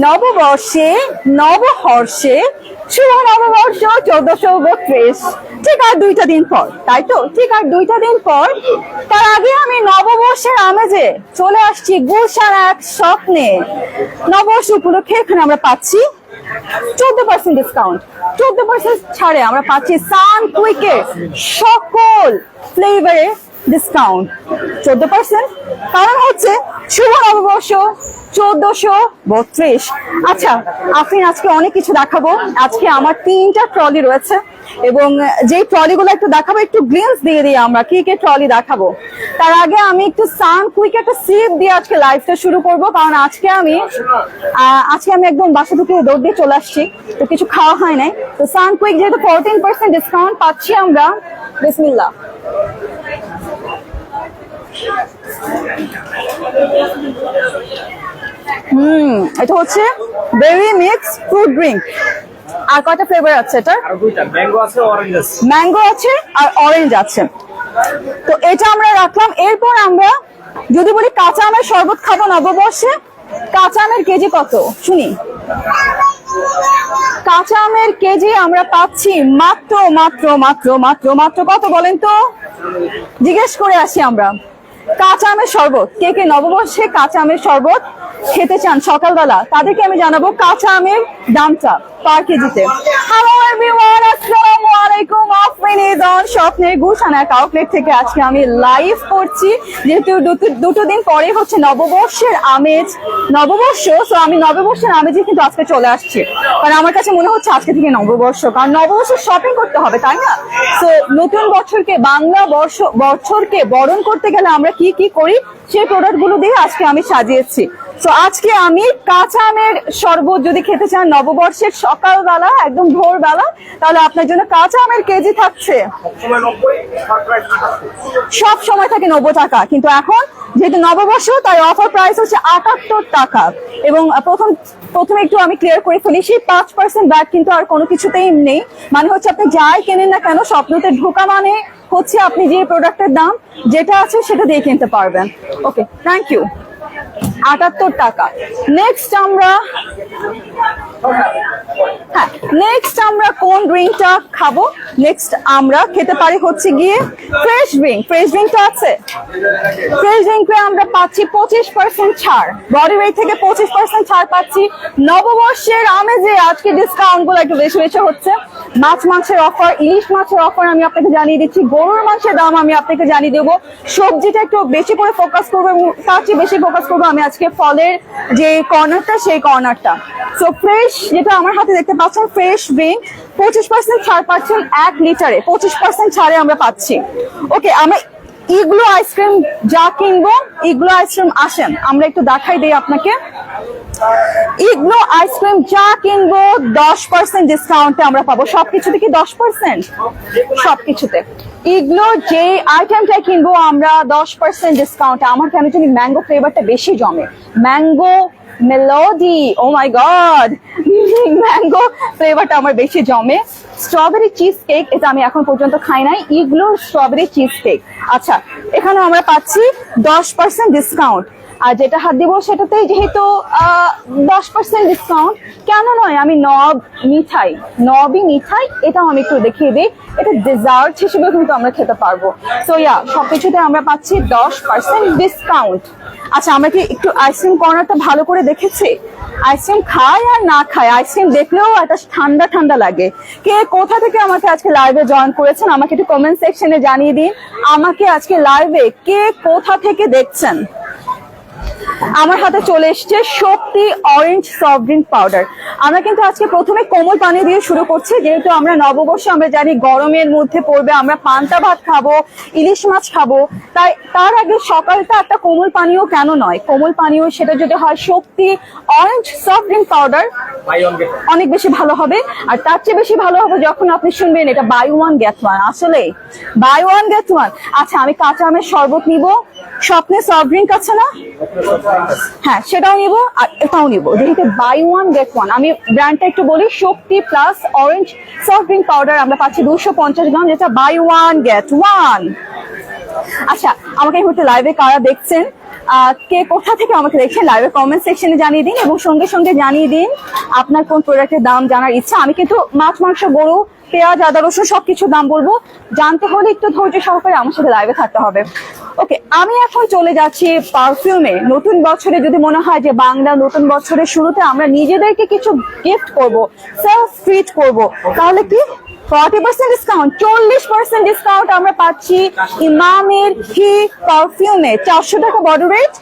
নববর্ষে নবহর্ষে শুভ নববর্ষ 1432। ঠিক আর 2টা দিন পর, তাই তো? ঠিক আর 2টা দিন পর। তার আগে আমি নববর্ষের আমেজে চলে আসছি গুলশান এক স্বপ্নে। নববর্ষ উপলক্ষে এখানে আমরা পাচ্ছি 14% ডিসকাউন্ট, 14% ছাড়ে আমরা পাচ্ছি সানকুইকের সকল ফ্লেভারে ডিসকাউন্ট 14%। কারণ হচ্ছে শুভ নববর্ষ 1432। আচ্ছা, আপনি আজকে অনেক কিছু দেখাবো। আজকে আমার 3টা ট্রলি রয়েছে এবং যে ট্রলিগুলো একটু দেখাবো, একটু গ্লিমস দিয়ে দিই আমরা কি কি ট্রলি দেখাবো। তার আগে আমি একটু সানকুইক একটা সিপ দিয়ে আজকে লাইভটা শুরু করব, কারণ আজকে আমি একদম বাসা থেকে দৌড় দিয়ে চলে আসছি, তো কিছু খাওয়া হয় নাই। তো সানকুইক যেহেতু 14% ডিসকাউন্ট পাচ্ছি আমরা, বিসমিল্লাহ। এটা হচ্ছে বেরি মিক্স ফ্রুট ড্রিঙ্ক। আর কয়টা ফ্লেভার আছে এটা? ম্যাঙ্গো আছে আর অরেঞ্জ আছে। তো এটা আমরা রাখলাম। এরপর আমরা যদি বলি কাঁচা আমের শরবত খাবো নববর্ষে, কাঁচা আমের কেজি কত শুনি? কাঁচা আমের কেজি আমরা পাচ্ছি মাত্র মাত্র মাত্র মাত্র মাত্র কত বলেন তো? জিজ্ঞেস করে আসি আমরা। কাঁচা আমের শরবত, কে কে নববর্ষে কাঁচা আমের শরবত খেতে চান সকালবেলা, তাদেরকে আমি জানাবো কাঁচা আমের দামটা পার কেজিতে। হ্যালো এভরিওয়ান, আসসালামু আলাইকুম। অফমিনিজন স্বপ্নের গুলশান এক আউটলেট থেকে আজকে আমি লাইভ করছি, যেহেতু দুটো দিন পরে হচ্ছে নববর্ষের আমেজ, নববর্ষ। তো আমি নববর্ষের আমেজে কিন্তু আজকে চলে আসছি, কারণ আমার কাছে মনে হচ্ছে আজকে থেকে নববর্ষ, কারণ নববর্ষের শপিং করতে হবে, তাই না? তো নতুন বছরকে, বাংলা বছরকে বরণ করতে গেলে আমরা কি কি করি সেই প্রোডাক্ট গুলো দিয়ে আজকে আমি সাজিয়েছি। তো আজকে আমি কাঁচা আমের শরবত যদি খেতে চান নববর্ষের সকালবেলা, একদম ভোরবেলা, তাহলে আপনার জন্য কাঁচা আমের কেজি থাকছে সব সময় থাকে 90 টাকা, কিন্তু এখন যেহেতু নববর্ষ তাই অফার প্রাইস হচ্ছে 78 টাকা। এবং প্রথমে একটু আমি ক্লিয়ার করে ফেলি, সেই 5% ব্যাট কিন্তু আর কোনো কিছুতেই নেই। মানে হচ্ছে আপনি যাই কেনেন না কেন, স্বপ্নতে ঢোকা মানে হচ্ছে আপনি যে প্রোডাক্টের দাম যেটা আছে সেটা দিয়ে কিনতে পারবেন। ওকে, থ্যাংক ইউ। 78 টাকা। নেক্সট আমরা কোন ড্রিঙ্কটা খাবো? নেক্সট আমরা খেতে পারি হচ্ছে গিয়ে ফ্রেশ ড্রিঙ্ক। ফ্রেশ ড্রিঙ্কটা আছে, ফ্রেশ ড্রিঙ্কে আমরা পাচ্ছি 25% ছাড়, বডি ওয়েট থেকে 25% ছাড় পাচ্ছি নববর্ষের আমেজে। আজকে ডিসকাউন্ট গুলো একটু বেশি বেশি হচ্ছে। মাছের অফার, ইলিশ মাছের অফার আমি আপনাকে জানিয়ে দিচ্ছি, গরুর মাংসের দাম আমি আপনাকে জানিয়ে দেবো, সবজিটা একটু বেশি করে ফোকাস করবো এবং তার চেয়ে বেশি ফোকাস করবো আমি আজকে ফলের যে কর্নারটা, সেই কর্নারটা। সো ফ্রেশ, যেটা আমার হাতে দেখতে পাচ্ছেন ফ্রেশ ড্রিঙ্ক, 25% ছাড় পাচ্ছেন 1 লিটারে, 25% ছাড়ে আমরা পাচ্ছি। ওকে, আমরা ইগলো আইসক্রিম যা কিনবো, ইগলো আইসক্রিম আসেন আমরা একটু দেখাই দিই আপনাকে। ইগলো আইসক্রিম যা কিনবো 10% ডিসকাউন্টে আমরা পাবো। সবকিছুতে কি 10%? সবকিছুতে ইগলো যে আইটেমটা কিনবো আমরা 10% ডিসকাউন্টে। আমার কেন জানি ম্যাঙ্গো ফ্লেভারটা বেশি জমে, mango melody, O my god, mango ফ্লেভারটা আমার বেশি জমে। স্ট্রবেরি চিজ কেক, এটা আমি এখন পর্যন্ত খাই নাই, ইগলোর স্ট্রবেরি চিজ কেক। আচ্ছা, এখানে আমরা পাচ্ছি 10% ডিসকাউন্ট। আর যেটা হাত দিব সেটাতে যেহেতু 10% ডিসকাউন্ট, কেন নয় আমি নবই মিঠাই এটাও আমি একটু দেখিয়ে দিই। এটা ডেজার্ট হিসেবে কিন্তু আমরা খেতে পারবো। সো সবকিছুতে আমরা পাচ্ছি 10% ডিসকাউন্ট। আচ্ছা, আমরা কি একটু আইসক্রিম কর্নারটা ভালো করে দেখেছি? আইসক্রিম খায় আর না খায়, আইসক্রিম দেখলেও একটা ঠান্ডা ঠান্ডা লাগে। কে কোথা থেকে আমাকে আজকে লাইভে জয়েন করেছেন আমাকে একটু কমেন্ট সেকশনে জানিয়ে দিন। আমাকে আজকে লাইভে কে কোথা থেকে দেখছেন? আমার হাতে চলে এসছে শক্তি অরেঞ্জ সফট ড্রিঙ্ক পাউডার। আমরা কিন্তু আজকে প্রথমে কোমল পানি দিয়ে শুরু করছি, যেহেতু আমরা নববর্ষ, আমরা জানি গরমের মধ্যে পড়বে, আমরা পান্তা ভাত খাবো, ইলিশ মাছ খাবো, তাই তার আগে সকালটা একটা কোমল পানীয় কেন নয়, কোমল পানীয় সেটা যদি হয় শক্তি অরেঞ্জ সফট ড্রিঙ্ক পাউডার, অনেক বেশি ভালো হবে। আর তার চেয়ে বেশি ভালো হবে যখন আপনি শুনবেন এটা বাই ওয়ান গেট ওয়ান, আসলে বাই ওয়ান গেট ওয়ান। আচ্ছা, আমি কাঁচা আমের শরবত নিব, স্বপ্নে সফট ড্রিঙ্ক আছে না, হ্যাঁ সেটাও নিব আর এটাও নিব, যেহেতু বাই ওয়ান গেট ওয়ান। আমি ব্র্যান্ডটা একটু বলি, Shakti plus orange soft drink powder আমরা পাচ্ছি 250 গ্রাম, যেটা বাই ওয়ান গেট ওয়ান। আচ্ছা, আমাকে এই মুহূর্তে লাইভে কারা দেখছেন কে কোথা থেকে আমাকে দেখছেন লাইভে কমেন্ট সেকশনে জানিয়ে দিন, এবং সঙ্গে সঙ্গে জানিয়ে দিন আপনার কোন প্রোডাক্টের দাম জানার ইচ্ছা। আমি কিন্তু মাছ, মাংস, গরু, পেঁয়াজ, আদা, রসুন সবকিছু দাম বলবো। জানতে হলে একটু ধৈর্য সহকারে আমার সাথে লাইভে থাকতে হবে। ওকে, আমি এখন চলে যাচ্ছি পারফিউমে। নতুন বছরে যদি মনে হয় যে বাংলা নতুন বছরের শুরুতে আমরা নিজেদেরকে কিছু গিফট করব, সেলফ ট্রিট করব, তাহলে কি 40% ডিসকাউন্ট, 40% ডিসকাউন্ট আমরা পাচ্ছি ইমামের হি পারফিউমে। 400 টাকা বডি রেট,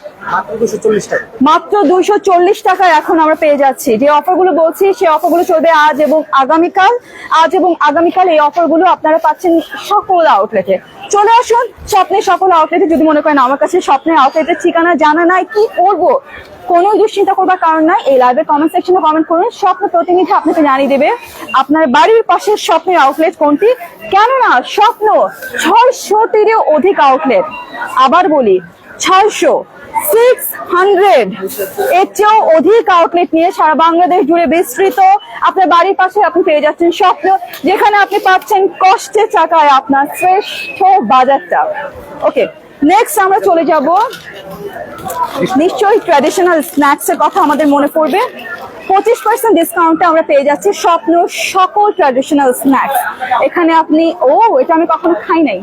মাত্র 240 টাকায় এখন আমরা পেয়ে যাচ্ছি। যে অফারগুলো বলছি সেই অফারগুলো চলবে আজ এবং আগামীকাল। এই অফারগুলো আপনারা পাচ্ছেন সকল আউটলেটে। চলে আসুন স্বপ্নের সকল আউটলেটে। যদি মনে করেন আমার কাছে স্বপ্নের আউটলেটের ঠিকানা জানা নাই, কি করব, কোনো দুশ্চিন্তা করবার কারণ নাই। এই লাইভে কমেন্ট সেকশনে কমেন্ট করুন, স্বপ্ন প্রতিনিধি আপনাকে জানিয়ে দেবে আপনার বাড়ির পাশে স্বপ্নের আউটলেট কোনটি। কেননা স্বপ্ন 600-টিরও অধিক আউটলেট, আবার বলি 600, 600 এর চেয়েও অধিক আউটলেট নিয়ে সারা বাংলাদেশ জুড়ে বিস্তৃত। আপনার বাড়ির পাশে আপনি পেয়ে যাচ্ছেন স্বপ্ন, যেখানে আপনি পাচ্ছেন কষ্টের টাকায় আপনার শ্রেষ্ঠ বাজারটা। ওকে, নেক্সট আমরা চলে যাব, নিশ্চয়ই ট্র্যাডিশনাল স্ন্যাক্স এর কথা আমাদের মনে পড়বে। 25% ডিসকাউন্টে আমরা পেয়ে যাচ্ছি স্বপ্ন সকল ট্র্যাডিশনাল স্ন্যাক্স। এখানে আপনি, এটা আমি কখনো খাই নাই,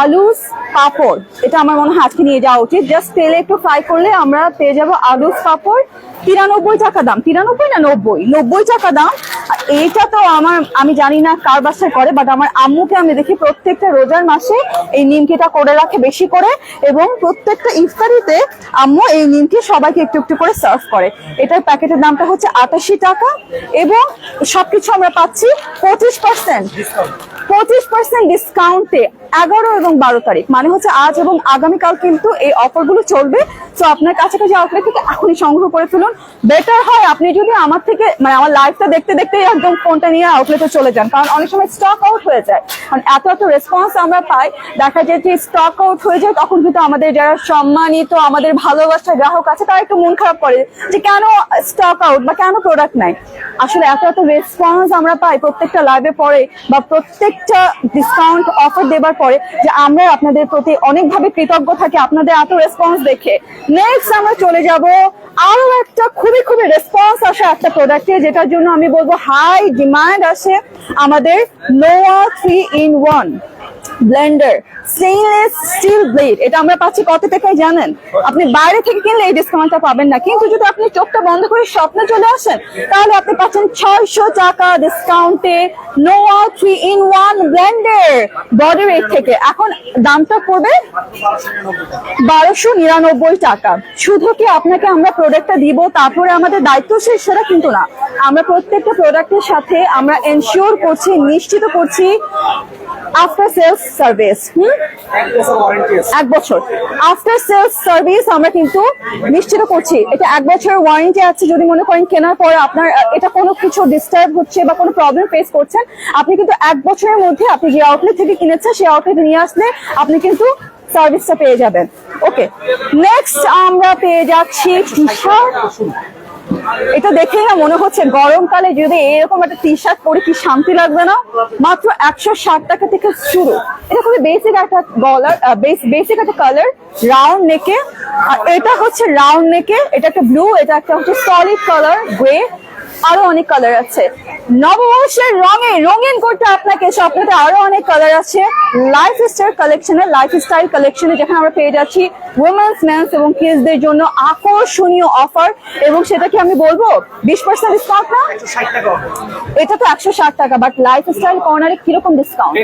আলুস পাপড়, এটা আমার মনে হয় আজকে নিয়ে যাওয়া উচিত। জাস্ট তেলে একটু ফ্রাই করলে আমরা পেয়ে যাবো আলুস পাপড়। 93 টাকা দাম, 93 না 90 টাকা দাম। এইটা তো আমি জানি না কার বাসায় করে, বাট আমার আম্মুকে আমি দেখি প্রত্যেকটা রোজার মাসে এই নিমকিটা করে রাখে বেশি করে, এবং প্রত্যেকটা ইফতারিতে আম্মু এই নিমকি সবাইকে একটু একটু করে সার্ভ করে। এটার প্যাকেটের দামটা হচ্ছে 88 টাকা, এবং সবকিছু আমরা পাচ্ছি 25% ডিসকাউন্টে 11 এবং 12 তারিখ, মানে হচ্ছে আজ এবং আগামীকাল কিন্তু এই অফারগুলো চলবে। তো আপনার কাছাকাছি আউটলেট থেকে এখনই সংগ্রহ করে ফেলুন। বেটার হয় আপনি যদি আমার থেকে, মানে আমার লাইভটা দেখতে দেখতে একদম ফোনটা নিয়ে আউটলেটে চলে যান, কারণ অনেক সময় স্টক আউট হয়ে যায়। কারণ এত রেসপন্স আমরা পাই, দেখা যায় যে স্টক আউট হয়ে যায়, তখন কিন্তু আমাদের যারা সম্মানিত, আমাদের ভালোবাসা গ্রাহক আছে, তারা একটু মন খারাপ করে যে কেন স্টক আউট বা কেন প্রোডাক্ট নাই। আসলে এত রেসপন্স আমরা পাই প্রত্যেকটা লাইভে পরে বা প্রত্যেকটা ডিসকাউন্ট অফার দেবার পরে, যে আমরা আপনাদের প্রতি অনেকভাবে কৃতজ্ঞ থাকি আপনাদের এত রেসপন্স দেখে। নেক্সট আমরা চলে যাব আরো একটা খুবই রেসপন্স আসে একটা প্রোডাক্টে, যেটার জন্য আমি বলবো হাই ডিমান্ড আসে আমাদের নোয়া 3-in-1 Blender stainless steel blade. এটা আমরা পাচ্ছি কত টাকায় জানেন? আপনি বাইরে থেকে কিনলে এই ডিসকাউন্টটা পাবেন না, কিন্তু যদি আপনি চোখটা বন্ধ করে স্বপ্নে চলে আসেন, তাহলে আপনি পাচ্ছেন 600 টাকা ডিসকাউন্টে নোয়া 3-in-1 ব্লেন্ডার বডি রেট থেকে। এখন দামটা পড়বে 1299 টাকা। শুধু কি আপনাকে আমরা প্রোডাক্টটা দিব তারপরে আমাদের দায়িত্ব শেষ, সেটা কিন্তু না। আমরা প্রত্যেকটা প্রোডাক্টের সাথে আমরা এনশিওর করছি, নিশ্চিত করছি আফটার সেলস সার্ভিস। 1 বছর আফটার সেলস সার্ভিস আমরা কিন্তু নিশ্চিত করছি। এটা 1 বছরের ওয়ারেন্টি আছে। যদি মনে করেন কেনার পরে আপনার এটা কোনো কিছু ডিস্টার্ব হচ্ছে বা কোনো প্রবলেম ফেস করছেন, আপনি কিন্তু 1 বছরের মধ্যে আপনি যে আউটলেট থেকে কিনেছেন সেই আউটলেটে নিয়ে আসলে আপনি কিন্তু সার্ভিসটা পেয়ে যাবেন। ওকে, নেক্সট আমরা পেয়ে যাচ্ছি টি-শার্ট। এটা দেখেই না মনে হচ্ছে গরমকালে যদি এরকম একটা টি-শার্ট পরে কি শান্তি লাগবে না। মাত্র 160 টাকা থেকে শুরু। এটা খুবই বেসিক একটা বেসিক একটা কালার, রাউন্ড নেকে। আর এটা হচ্ছে রাউন্ড নেকে, এটা একটা ব্লু, এটা একটা হচ্ছে সলিড কালার গ্রে, আরো অনেক কালার আছে। নববর্ষের রঙিন করতে আপনাকে স্বপ্নতে আরো অনেক কালার আছে লাইফস্টাইল কালেকশনে, যেখানে আমরা পেয়ে যাচ্ছি উইমেন্স, মেন্স এবং কিডসদের জন্য আকর্ষণীয় অফার। এবং সেটা কি আমি বলবো 20% ডিসকাউন্ট না, এটা তো 160 টাকা, বাট লাইফস্টাইল কর্নারে কিরকম ডিসকাউন্ট?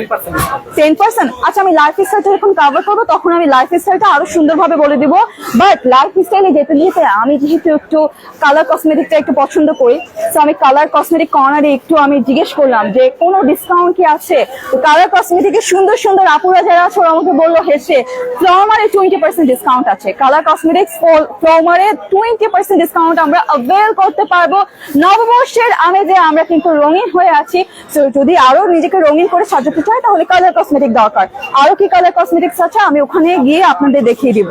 10%। আচ্ছা, আমি লাইফস্টাইলটা যখন কভার করবো তখন আমি লাইফস্টাইলটা আরো সুন্দরভাবে বলে দিব। বাট লাইফস্টাইলে যেতে আমি যেহেতু একটু কালার কসমেটিকটা একটু পছন্দ করি, তো আমি কালার কসমেটিক কর্নারে একটু আমি জিজ্ঞেস করলাম যে কোনো ডিসকাউন্ট কি আছে। কালার কসমেটিকে সুন্দর আপুরা যারা আছে ওরা আমাকে বললো হেসে ফ্লোমারে 20% ডিসকাউন্ট আছে। কালার কসমেটিক্স ফ্লোমারে 20% ডিসকাউন্ট আমরা অ্যাভেল করতে পারবো। নববর্ষের আমেজে আমরা কিন্তু রঙিন হয়ে আছি, তো যদি আরো নিজেকে রঙিন করে সাজাতে চাই তাহলে কালার কসমেটিক দরকার। আরো কি কালার কসমেটিক্স আছে আমি ওখানে গিয়ে আপনাদের দেখিয়ে দিব।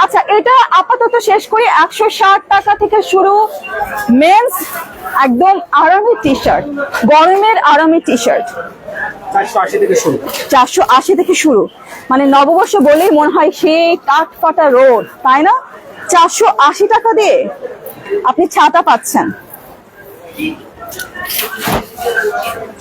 আচ্ছা, এটা আপাতত শেষ করি। 160 টাকা থেকে শুরু মেন্স একদম আরামি টি-শার্ট, গরমের আরামি টি-শার্ট 480 থেকে শুরু। মানে নববর্ষ বলেই মনে হয় সেই কাঠ ফাটা রোদ, তাই না? 480 টাকা দিয়ে আপনি ছাতা পাচ্ছেন।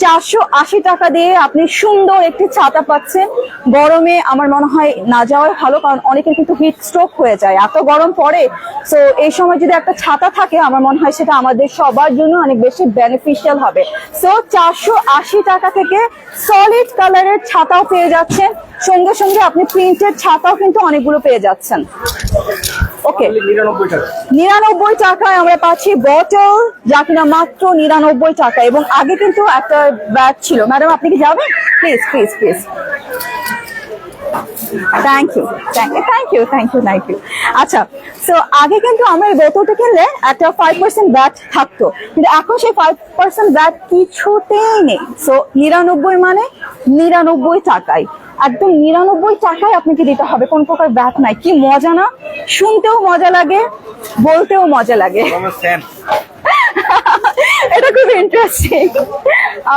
480 টাকা দিয়ে আপনি সুন্দর একটি ছাতা পাচ্ছেন। গরমে আমার মনে হয় না যাওয়াই ভালো, কারণ অনেকের কিন্তু হিট স্ট্রোক হয়ে যায়, এত গরম পড়ে। সো এই সময় যদি একটা ছাতা থাকে আমার মনে হয় সেটা আমাদের সবার জন্য অনেক বেশি বেনিফিশিয়াল হবে। সো 480 টাকা থেকে সলিড কালারের ছাতাও পেয়ে যাচ্ছেন, সঙ্গে সঙ্গে আপনি প্রিন্টেড ছাতাও কিন্তু অনেকগুলো পেয়ে যাচ্ছেন। ওকে, 99 টাকায় আমরা পাচ্ছি বটল, যা কিনা মাত্র 99 টাকা। এবং আগে কিন্তু একটা ব্যাগ ছিল। ম্যাডাম আপনি কি যাবেন? Please please please. Thank you thank you thank you thank you thank you. আচ্ছা, সো আগে কিন্তু আমরা এই বোতলটা কিনলে একটা 5% ব্যাট থাকতো, কিন্তু এখন সেই 5% ব্যাট কিছুতেই নেই। সো 99 মানে 99 টাকায়, একদম 99 টাকায় আপনাকে দিতে হবে, কোন প্রকার ব্যাট নাই। কি মজা না? শুনতেও মজা লাগে, বলতেও মজা লাগে। এটা খুব ইন্টারেস্টিং।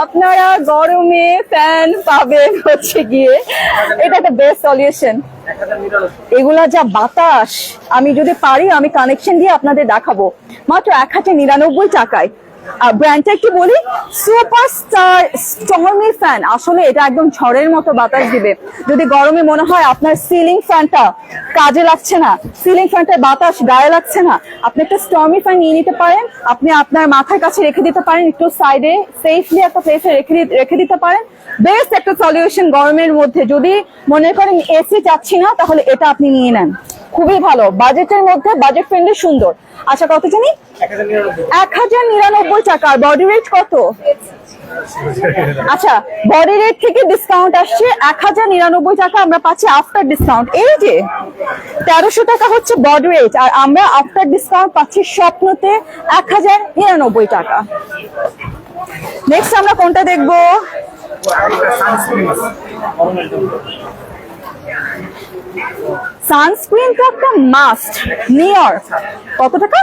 আপনারা গরমে ফ্যান পাবেন হচ্ছে গিয়ে, এটা একটা বেস্ট সলিউশন। এগুলা যা বাতাস, আমি যদি পারি আমি কানেকশন দিয়ে আপনাদের দেখাবো। মাত্র 1099 টাকায়। ব্র্যান্ডটা একটু বলি, সুপারস্টার স্টর্মি ফ্যান। আসলে এটা একদম ঝড়ের মতো বাতাস দিবে। যদি গরমে মনে হয় আপনার সিলিং ফ্যানটা কাজে লাগছে না, সিলিং ফ্যানটার বাতাস গায়ে লাগছে না, আপনি একটা স্টর্মি ফ্যান নিয়ে নিতে পারেন। আপনি আপনার মাথার কাছে রেখে দিতে পারেন, একটু সাইডে সেফলি একটা প্লেসে রেখে দিতে পারেন। বেস্ট একটা সলিউশন গরমের মধ্যে। যদি মনে করেন এসি চাচ্ছি না, তাহলে এটা আপনি নিয়ে নেন, খুবই ভালো, বাজেটের মধ্যে, বাজেট ফ্রেন্ডলি, সুন্দর। আচ্ছা, কত জানি? 1099 টাকা। বডি রেট কত? আচ্ছা, বডি রেট থেকে ডিসকাউন্ট আসছে 1099 টাকা আমরা পাচ্ছি আফটার ডিসকাউন্ট। এই যে 1300 টাকা হচ্ছে বডি রেট, আর আমরা আফটার ডিসকাউন্ট পাচ্ছি স্বপ্নতে 1099 টাকা। নেক্সট আমরা কোনটা দেখবো? সানস্ক্রিন তো একটা মাস্ট। নিয়র কত টাকা?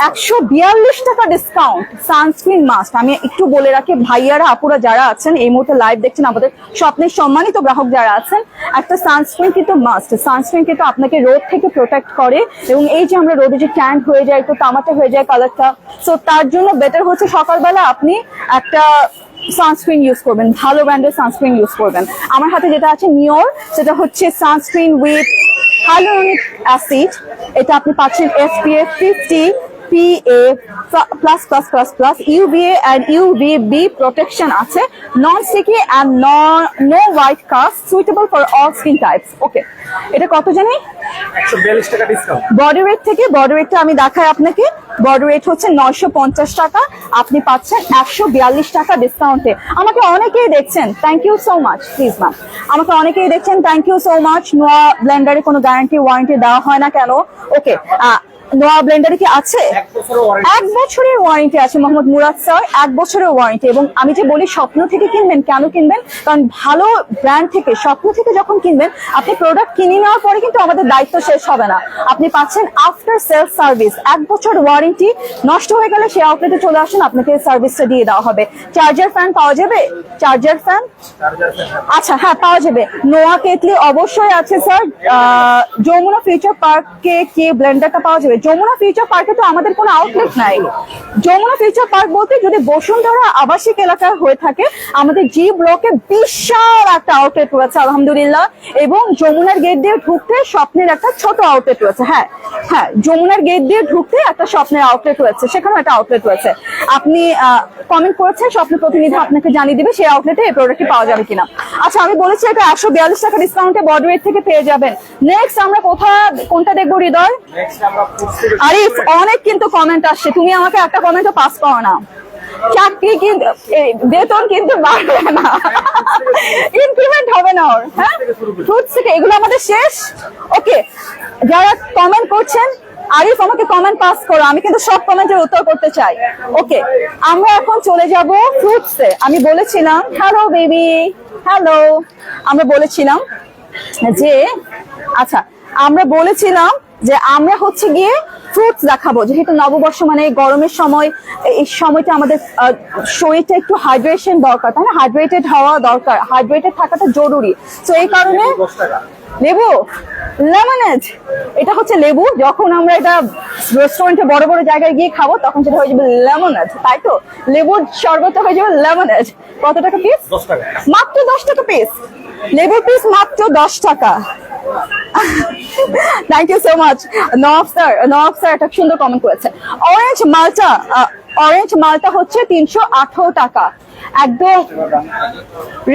142 টাকা ডিসকাউন্ট। Sunscreen must. আমি একটু বলে রাখি, ভাইয়ারা আপুরা যারা আছেন এই মুহূর্তে লাইভ দেখছেন, আমাদের স্বপ্নের সম্মানিত গ্রাহক যারা আছেন, একটা সানস্ক্রিন কিন্তু মাস্ট। সানস্ক্রিন কিন্তু আপনাকে রোদ থেকে প্রোটেক্ট করে, এবং এই যে আমরা রোদে যে ট্যান হয়ে যায়, একটু তামাটে হয়ে যায় কালারটা, সো তার জন্য বেটার হচ্ছে সকালবেলা আপনি একটা সানস্ক্রিন ইউজ করবেন, ভালো ব্র্যান্ডের সানস্ক্রিন ইউজ করবেন। আমার হাতে যেটা আছে নিওর, সেটা হচ্ছে সানস্ক্রিন উইথ hyaluronic অ্যাসিড। এটা আপনি পাচ্ছেন SPF 50 PA++++, UVA and UVB protection আছে, non sticky and no white cast, suitable for all skin types. ওকে, এটা কত জানি? 142 টাকা ডিসকাউন্ট। বডি ওয়েট থেকে, বডি ওয়েটটা আমি দেখাই আপনাকে। বডি ওয়েট হচ্ছে 950 টাকা, আপনি পাচ্ছেন 142 টাকা ডিসকাউন্টে। আমাকে অনেকেই দেখছেন, thank you so much. Please ma'am, আমাকে অনেকেই দেখছেন, থ্যাংক ইউ সো মাচ। নোয়া ব্লেন্ডারে কোনো গ্যারান্টি ওয়ারেন্টি দেওয়া হয় না কেন? ওকে, নোয়া ব্লেন্ডারে কি আছে? 1 বছরের ওয়ারেন্টি আছে মোহাম্মদ মুরাদ স্যার, 1 বছরের ওয়ারেন্টি। এবং আমি যে বলি স্বপ্ন থেকে কিনবেন, কেন কিনবেন? কারণ ভালো ব্র্যান্ড থেকে, স্বপ্ন থেকে যখন কিনবেন, আপনি প্রোডাক্ট কিনে নেওয়ার পরে কিন্তু আমাদের দায়িত্ব শেষ হবে না। আপনি পাচ্ছেন আফটার সেল সার্ভিস, 1 বছর ওয়ারেন্টি। নষ্ট হয়ে গেলে সেই আউটলেটে চলে আসুন, আপনাকে সার্ভিসটা দিয়ে দেওয়া হবে। চার্জার ফ্যান পাওয়া যাবে? চার্জার ফ্যান, আচ্ছা হ্যাঁ পাওয়া যাবে। নোয়া কেটলি অবশ্যই আছে স্যার। যমুনা ফিউচার পার্কে কি ব্লেন্ডারটা পাওয়া যাবে? যমুনা ফিউচার পার্কে তো আমাদের কোনো আউটলেট নাই। যমুনা ফিউচার পার্ক বলতে যদি বসুন্ধরা আবাসিক এলাকায় হয়ে থাকে, আমাদের জি ব্লকে বিশাল একটা আউটলেট রয়েছে আলহামদুলিল্লাহ। এবং যমুনার গেট দিয়ে ঢুকতে স্বপ্নের একটা ছোট আউটলেট রয়েছে। হ্যাঁ হ্যাঁ, যমুনার গেট দিয়ে ঢুকতে একটা স্বপ্নের আউটলেট রয়েছে, সেখানেও একটা আউটলেট রয়েছে। আপনি কমেন্ট করেছেন, স্বপ্নের প্রতিনিধি আপনাকে জানিয়ে দিবে সেই আউটলেটে এই প্রোডাক্টটি পাওয়া যাবে কিনা। আচ্ছা, আমি বলেছি এটা 142 টাকা ডিসকাউন্টে বডি ওয়েট থেকে পেয়ে যাবেন। নেক্সট আমরা কোনটা দেখবো হৃদয়? আরিফ, অনেক কিন্তু কমেন্ট আসছে, তুমি আমাকে একটা কমেন্টও পাস করো না। চাকরি কিন্তু, বেতন কিন্তু বাড়বে না, ইনক্রিমেন্ট হবে না ওর। হ্যাঁ, ফ্রুটস থেকে এগুলো আমাদের শেষ। ওকে, যারা কমেন্ট করছেন, আরিফ আমাকে কমেন্ট পাস করো, আমি কিন্তু সব কমেন্টের উত্তর করতে চাই। ওকে, আমরা এখন চলে যাব ফ্রুটসে। আমি বলেছিলাম, হ্যালো বেবি, হ্যালো, আমরা বলেছিলাম যে, আচ্ছা আমরা বলেছিলাম যে আমরা হচ্ছে গিয়ে ফ্রুটস দেখাবো, যেহেতু নববর্ষ মানে গরমের সময়, এই সময়টা আমাদের শরীরটা একটু হাইড্রেশন দরকার, তাই না? হাইড্রেটেড হওয়া দরকার, হাইড্রেটেড থাকাটা জরুরি। তো এই কারণে 10 টাকা। লেবু, লেমনেড, এটা হচ্ছে লেবু। যখন আমরা এটা রেস্টুরেন্টে বড় বড় জায়গায় গিয়ে খাবো তখন সেটা হয়ে যাবে লেমনেড, তাই তো? লেবুর শরবত হয়ে যাবে লেমনেড। কত টাকা পিস? 10 টাকা। মাত্র 10 টাকা পিস। লেবুর পিস মাত্র 10 টাকা। Thank you so much. Nawab sir একটা সুন্দর কমেন্ট করেছে। অরেঞ্জ মালটা হচ্ছে 318 টাকা, একদম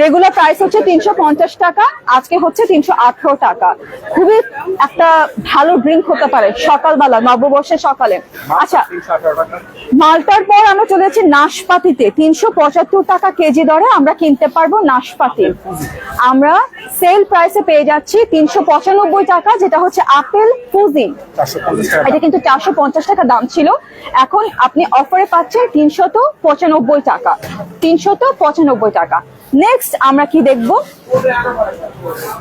রেগুলার প্রাইস হচ্ছে 350 টাকা, আজকে হচ্ছে 318 টাকা। খুবই একটা ভালো ড্রিঙ্ক হতে পারে সকালবেলা, নববর্ষের সকালে। আচ্ছা, 318 টাকা। মালটার পর আমরা চলে যাচ্ছি নাশপাতিতে। 375 টাকা কেজি দরে আমরা কিনতে পারবো নাশপাতি। আমরা সেল প্রাইসে পেয়ে যাচ্ছি 395 টাকা, যেটা হচ্ছে আপেল ফুজি। 450 টাকা। এটা কিন্তু 450 টাকা দাম ছিল, এখন আপনি অফারে পাচ্ছেন 395 টাকা। 395 টাকা। নেক্সট আমরা কি দেখব?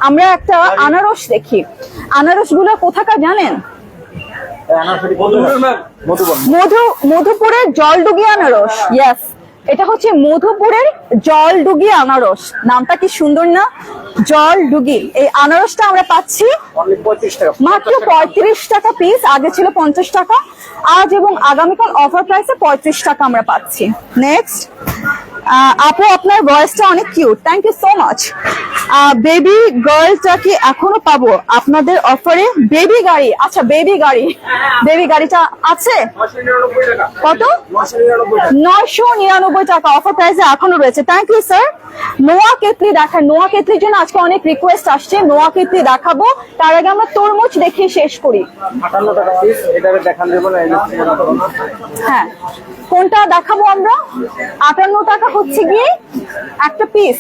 আমরা একটা আনারস দেখি। আনারস গুলো কোথাকার জানেন? মধুপুরের জলডুগি আনারস। ইয়েস, এটা হচ্ছে মধুপুরের জলডুগি আনারস। নামটা কি সুন্দর না? জলডুগি। এই আনারসটা আমরা পাচ্ছি Only 35 টাকা। মাত্র 35 টাকা পিস, আগে ছিল 50 টাকা। আজ এবং আগামীকাল অফার প্রাইসে 35 টাকা আমরা পাচ্ছি। নেক্সট, আপু আপনার ভয়েসটা অনেক cute, thank you so much. Baby গার্লটা কি এখনো পাবো আপনাদের অফারে? বেবি গাড়ি, আচ্ছা বেবি গাড়িটা আছে 999 টাকা। কত? 999 টাকা। 999 টাকা অফার প্রাইসে এখনো রয়েছে। Thank you sir. নোয়া কেতলি দেখান। নোয়া কেতলির জন্য আজকে অনেক রিকোয়েস্ট আসছে, নোয়া কেতলি দেখাবো। তার আগে আমরা তরমুজ দেখে শেষ করি। 58 টাকা পিস। এটা দেখান দেব না, এই যে হ্যাঁ, কোনটা দেখাবো আমরা? 58 টাকা হচ্ছে গিয়ে একটা পিস।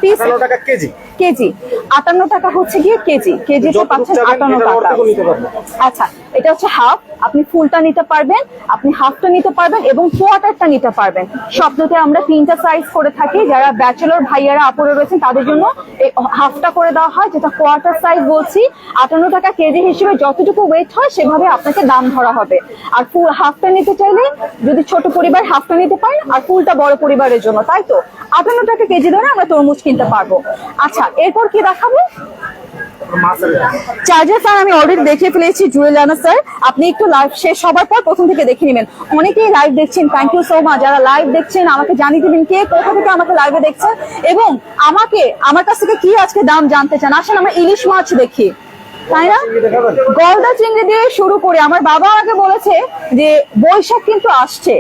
58 টাকা কেজি। কেজি 58 টাকা হচ্ছে গিয়ে কেজি। কেজিতে পাচ্ছেন 58 টাকা। নিতে পারবো। আচ্ছা, এটা হচ্ছে হাফ, আপনি ফুলটা নিতে পারবেন, আপনি হাফটা নিতে পারবেন এবং কোয়ার্টারটা নিতে পারবেন। স্বপ্নতে আমরা 3টা সাইজ করে থাকি, যারা ব্যাচেলর ভাইয়ারা আপুরা রয়েছেন তাদের জন্য এই হাফটা করে দেওয়া হয়, যেটা কোয়ার্টার সাইজ বলছি। 58 টাকা কেজি হিসেবে যতটুকু ওয়েট হয় সেভাবে আপনাকে দাম ধরা হবে। আর ফুল হাফটা নিতে চাইলে যদি ছোট পরিবার হাফটা নিতে পারেন, আর ফুলটা বড় পরিবারের জন্য, তাই তো 58 টাকা কেজি ধরে আমরা তরমুজ কিনতে পারবো। আচ্ছা, এরপর কি দেখাবো? চার্জার ফ্যান আমি অলরেডি দেখিয়ে ফেলেছি জুয়েলানা স্যার, আপনি একটু লাইভ শেষ হবার পর প্রথম থেকে দেখে নেবেন। অনেকেই লাইভ দেখছেন, থ্যাংক ইউ সো মাচ। যারা লাইভ দেখছেন আমাকে জানিয়ে দিবেন কে কোথা থেকে আমাকে লাইভে দেখছেন, এবং আমার কাছ থেকে কি আজকে দাম জানতে চান। আসেন আমরা ইলিশ মাছ দেখি, তাই না? গলদা চিংড়ি দিয়ে শুরু করি। আমার বাবা আমাকে বলেছে যে বৈশাখ কিন্তু আসছে,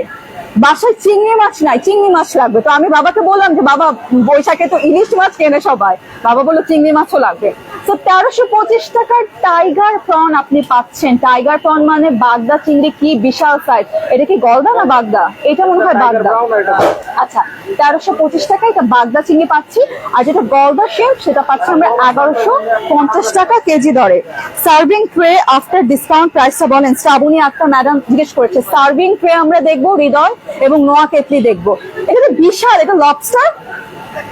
বাসায় চিংড়ি মাছ নাই, চিংড়ি মাছ লাগবে। তো আমি বাবাকে বললাম যে বাবা বৈশাখে তো ইলিশ মাছ কেনে সবাই, বাবা বললো চিংড়ি মাছও লাগবে। তো 1325 টাকার টাইগার প্রন আপনি পাচ্ছেন। টাইগার প্রন মানে বাগদা চিংড়ি, কি বিশাল সাইজ। এটা কি গলদা না বাগদা? এটা মনে হয় বাগদা। আচ্ছা, 1325 টাকা এটা বাগদা চিংড়ি পাচ্ছি। আর যেটা গলদা শেপ সেটা পাচ্ছি আমরা 1150 টাকা কেজি দরে। সার্ভিং ট্রে আফটার ডিসকাউন্ট প্রাইসটা বলেন। শ্রাবণী আক্তার ম্যাডাম জিজ্ঞেস করেছে। সার্ভিং ট্রে আমরা দেখবো হৃদয় এবং নোয়া কেতলি দেখবো। এটা তো বিশাল, এটা লবস্টার।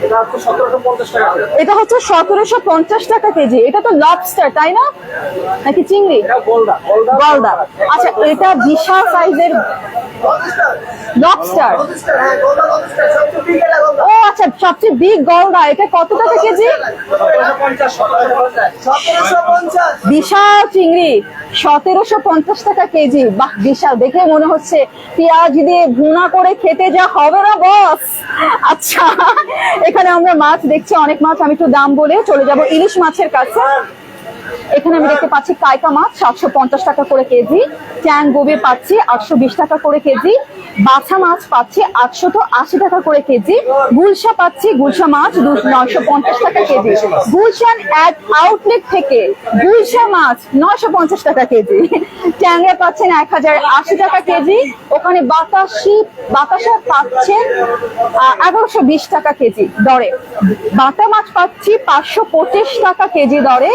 এটা হচ্ছে 1750 টাকা। এটা হচ্ছে 1750 টাকা কেজি। এটা তো লবস্টার, তাই না? নাকি চিংড়ি? এটা গলদা। আচ্ছা, এটা বিশাল সাইজের লবস্টার। ও আচ্ছা, সবচেয়ে বিগ গলদা। এটা কত টাকা কেজি? 1750। বিশাল চিংড়ি 1750 টাকা কেজি। বাহ, বিশাল। দেখে মনে হচ্ছে পেঁয়াজ দিয়ে ভুনা করে খেতে যা হবে না বস। আচ্ছা, এখানে আমরা মাছ দেখছি, অনেক মাছ। আমি একটু দাম বলে চলে যাব ইলিশ মাছের কাছে। এখানে আমি দেখতে পাচ্ছি কাইকা মাছ 750 টাকা করে কেজি, ট্যাং গোবি পাচ্ছি 820 টাকা করে কেজি, বাছা মাছ পাচ্ছি 880 টাকা করে কেজি, গুলশা পাচ্ছি, গুলশা মাছ 950 টাকা কেজি। গুলশান অ্যাট আউটলেট থেকে গুলশা মাছ 950 টাকা কেজি। ট্যাংরা পাচ্ছেন 1080 টাকা কেজি। ওখানে বাতাসা পাচ্ছেন 1120 টাকা কেজি দরে। বাটা মাছ পাচ্ছি 525 টাকা কেজি দরে।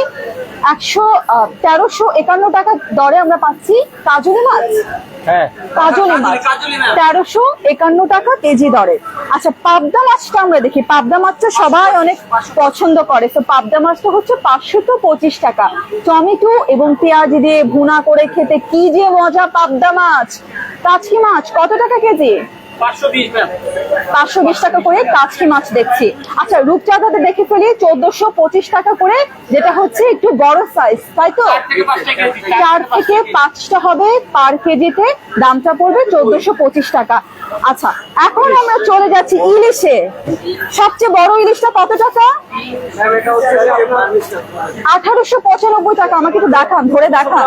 1351 টাকা দরে আমরা পাচ্ছি কাজলি মাছ। হ্যাঁ, কাজলি মাছ 1351 টাকা কেজি দরে। আচ্ছা, পাবদা মাছটা আমরা দেখি। পাবদা মাছটা সবাই অনেক পছন্দ করে, তো পাবদা মাছটা হচ্ছে 525 টাকা। টমেটো এবং পেঁয়াজ দিয়ে ভুনা করে খেতে কি যে মজা। পাবদা মাছ, কাচকি মাছ কত টাকা কেজি? 520 টাকা করে কাচকি মাছ দেখছি। আচ্ছা, রূপচাঁদাতে দেখে ফেলি 1425 টাকা করে, যেটা হচ্ছে একটু বড় সাইজ, তাই তো? 4 থেকে 5টা হবে পার কেজিতে, দামটা পড়বে 1425 টাকা। আচ্ছা, এখন আমরা চলে যাচ্ছি ইলিশে। সবচেয়ে বড় ইলিশটা কত টাকা? 1895 টাকা। আমাকে একটু দেখান, ধরে দেখান।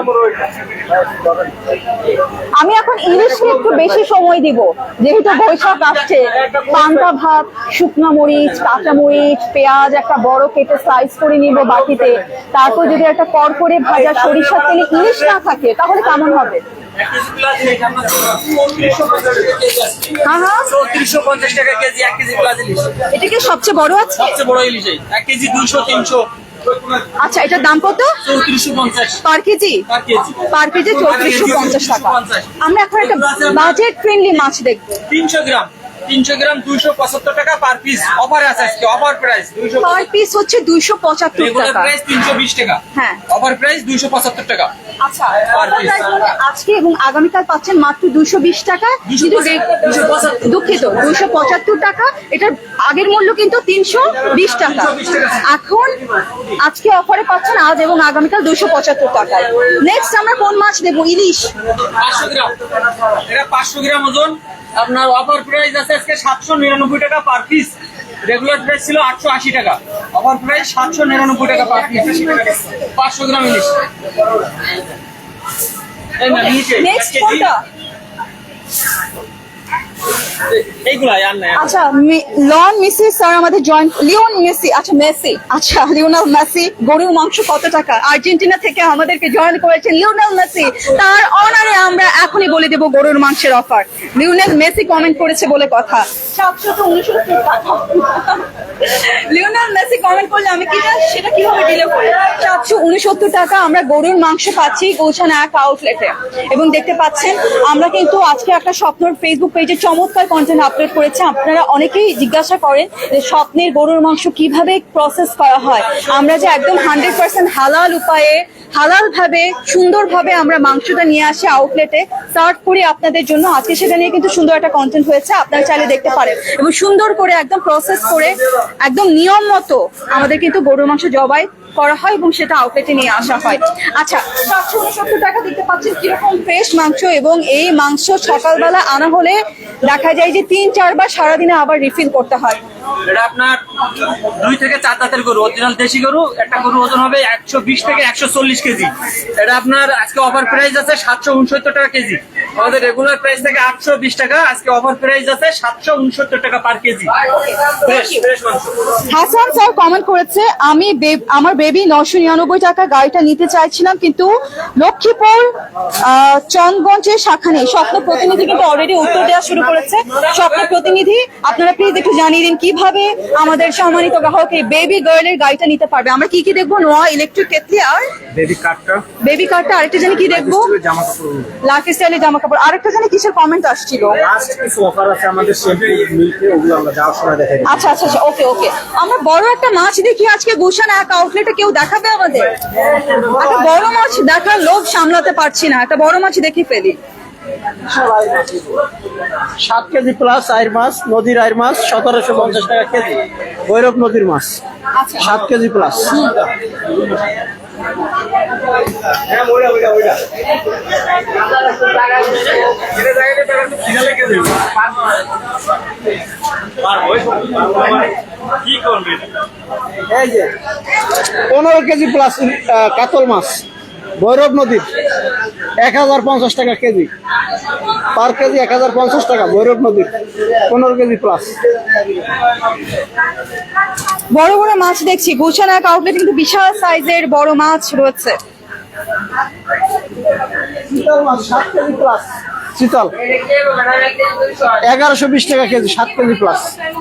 আমি এখন ইলিশকে একটু বেশি সময় দিব, যেহেতু বৈশাখ আসছে। পান্তা ভাত, শুকনো মরিচ, কাঁচা মরিচ, পেঁয়াজ একটা বড় কেটে স্লাইস করে নিব বাটিতে। তারপর যদি একটা কড়কড়ে ভাজা সরিষার তেলে ইলিশ না থাকে তাহলে কেমন হবে? হ্যাঁ হ্যাঁ, 3450 টাকা কেজি 1 কেজি প্লাস ইলিশ। এটা কি সবচেয়ে বড় আছে? সবচেয়ে বড় ইলিশ 1 কেজি 200 300। আচ্ছা, এটার দাম কত? 3450 পার কেজি? পার কেজি। পার কেজি 3450 টাকা। আমরা এখন একটা বাজেট ফ্রেন্ডলি মাছ দেখবো। 300 গ্রাম 275 টাকা পার পিস। অফার আছে আজকে, অফার প্রাইস 200। পার পিস হচ্ছে 275 রেগুলার টাকা। প্রাইস 320 টাকা। হ্যাঁ। অফার প্রাইস 275 টাকা। আচ্ছা, আজকে এবং আগামীকাল পাচ্ছেন মাত্র 220 টাকা। কিন্তু দুঃখিত, 275 টাকা। এটার আগের মূল্য কিন্তু 320 টাকা। এখন আজকে অফারে পাচ্ছেন আজ এবং আগামীকাল 275 টাকায়। নেক্সট আমরা কোন মাছ দেবো? ইলিশ 500 গ্রাম। এটা 500 গ্রাম ওজন। আপনার অফার প্রাইস আছে আজকে 799 টাকা পার পিস। রেগুলার প্রাইস ছিল 880 টাকা। অফার প্রাইস 799 টাকা পার পিস। 500 গ্রাম ইলিশ। এই না নিচে নেক্সট কোনটা? এইগুলাই আর নাই। আচ্ছা, লন মেসি স্যার আমাদের জয়েন। লিওন মেসি, আচ্ছা মেসি, আচ্ছা লিওনেল মেসি। গরুর মাংস কত টাকা? আর্জেন্টিনা থেকে আমাদেরকে জয়েন করেছে লিওনেল মেসি। তার অনারে আমরা এখনই বলে দেব গরুর মাংসের অফার। লিওনেল মেসি কমেন্ট করেছে বলে কথা। 769 টাকা। লিওনেল মেসি কমেন্ট করলে আমি সেটা কিভাবে ডিলে করি? 769 টাকা আমরা গরুর মাংস পাচ্ছি গুলশান এক আউটলেটে। এবং দেখতে পাচ্ছেন আমরা কিন্তু আজকে একটা স্বপ্নর ফেসবুক পেজে চমৎকার কন্টেন্ট আপলোড করেছে। আপনারা অনেকেই জিজ্ঞাসা করেন যে স্বপ্নের গরুর মাংস কিভাবে প্রসেস করা হয়। আমরা যে একদম 100% হালাল উপায়ে, হালাল ভাবে, সুন্দরভাবে আমরা মাংসটা নিয়ে আসি আউটলেটে সার্ভ করি আপনাদের জন্য। আজকে সেটা নিয়ে কিন্তু সুন্দর একটা কন্টেন্ট হয়েছে, আপনারা চাইলে দেখতে পারেন। এবং সুন্দর করে একদম প্রসেস করে একদম নিয়ম মতো আমাদের কিন্তু গরুর মাংস জবাই করা হয় এবং সেটা আউটলেটে নিয়ে আসা হয়। আচ্ছা, 769 টাকা দেখতে পাচ্ছেন কিরকম ফ্রেশ মাংস। এবং এই মাংস সকালবেলা আনা হলে দেখা যায় যে 3-4 বার সারাদিনে আবার রিফিল করতে হয়। এটা আপনার 2 থেকে 4 দাঁতের গরু, অরিজিনাল দেশি গরু। একটা গরু ওজন হবে 120 থেকে 140 কেজি। এটা আপনার আজকে অফার প্রাইস আছে 769 টাকা কেজি। আমাদের রেগুলার প্রাইস থেকে 820 টাকা, আজকে অফার প্রাইস আছে 769 টাকা পার কেজি। ফ্রেশ মাংস। হাসান স্যার কমেন্ট করেছে, আমার বেবি 999 টাকা গাড়িটা নিতে চাইছিলাম, কিন্তু লক্ষ্মীপুর চন্দগঞ্জের শাখা নেই। স্বপ্ন প্রতিনিধি কিন্তু অলরেডি উত্তর দেওয়া শুরু করেছে। স্বপ্ন প্রতিনিধি, আপনারা প্লিজ একটু জানিয়ে দিন কিভাবে আমাদের সম্মানিত গ্রাহক এই বেবি গার্লের গাড়িটা নিতে পারবে। আমরা কি কি দেখবো? নোয়া ইলেকট্রিক কেটলি আর বেবি কারটা, আরেকটা জানি কি দেখবো? জামা কাপড়। লাইফ স্টাইলের জামা কাপড়। আরেকটা জানি কিসের কমেন্ট আসছিল? লাস্ট কিছু অফার আছে আমাদের শ্যাম্পু মিল্কে, ওগুলো আমরা যাওয়ার সময় দেখাই দিই। আচ্ছা আচ্ছা আচ্ছা, ওকে ওকে। আমরা বড় একটা মাছ দেখি আজকে গুলশান এক আউটলেটে। কেউ দেখাবে আমাদের? একটা বড় মাছ দেখার লোভ সামলাতে পারছি না, একটা বড় মাছ দেখি ফেলি। 7 কেজি প্লাস আইর মাছ, নদীর আইর মাছ 1750 টাকা কেজি। ভৈরব নদীর মাছ আচ্ছা 7 কেজি প্লাস। এই যে 15 কেজি প্লাস কাতল মাছ ভৈরব নদীর 1050 টাকা কেজি। পার কেজি 1050 টাকা। ভৈরব নদীর 15 কেজি প্লাস। বড় বড় মাছ দেখছি গুলশান এক আউটলেট, কিন্তু বিশাল সাইজের বড় মাছ রয়েছে। চিতল মাছ 7 কেজি প্লাস। চিতল 1120 টাকা কেজি, 7 কেজি প্লাস।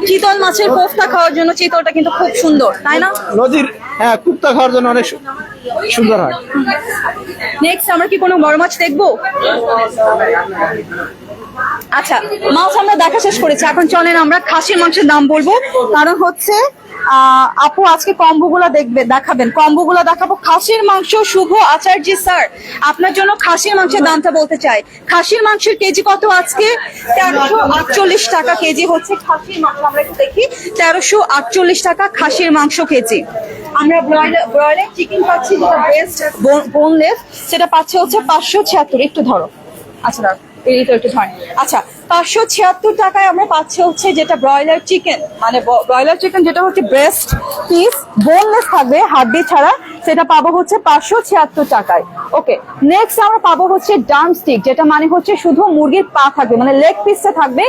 চিতল মাছের কোফতা খাওয়ার জন্য চিতলটা কিন্তু খুব সুন্দর, তাই না? নদীর, হ্যাঁ, কুপ্তা খাওয়ার জন্য অনেক সুন্দর হয়। নেক্সট আমরা কি কোনো বড় মাছ দেখবো? আচ্ছা, মাছ আমরা দেখা শেষ করেছি, এখন চলেন আমরা খাসির মাংসের দাম বলবো। কারণ হচ্ছে আপু আজকে কম্বোগুলো দেখাবেন, কম্বোগুলো দেখাবো। খাসির মাংস শুভ আচার্য স্যার, আপনার জন্য খাসির মাংসের দামটা বলতে চাই। খাসির মাংসের কেজি কত আজকে? 1348 টাকা কেজি হচ্ছে খাসির মাংস। আমরা একটু দেখি, 1348 টাকা খাসির মাংস কেজি। আমরা ব্রয়লার চিকেন পাচ্ছি যেটা বেস্ট বোনলেস, সেটা পাচ্ছে হচ্ছে 576। একটু ধরো, আচ্ছা ধরো একটু ধরেন। আচ্ছা, 576 টাকায় আমরা পাচ্ছি হচ্ছে যেটা ব্রয়লার চিকেন, মানে ব্রয়লার চিকেন যেটা হচ্ছে ব্রেস্ট পিস বোনলেস থাকবে হাড্ডি ছাড়া, সেটা পাবো হচ্ছে 576 টাকায়। ওকে, নেক্সট আমরা পাবো হচ্ছে ডার্ম স্টিক, যেটা মানে হচ্ছে শুধু মুরগির পা থাকবে, মানে লেগ পিসটা থাকবে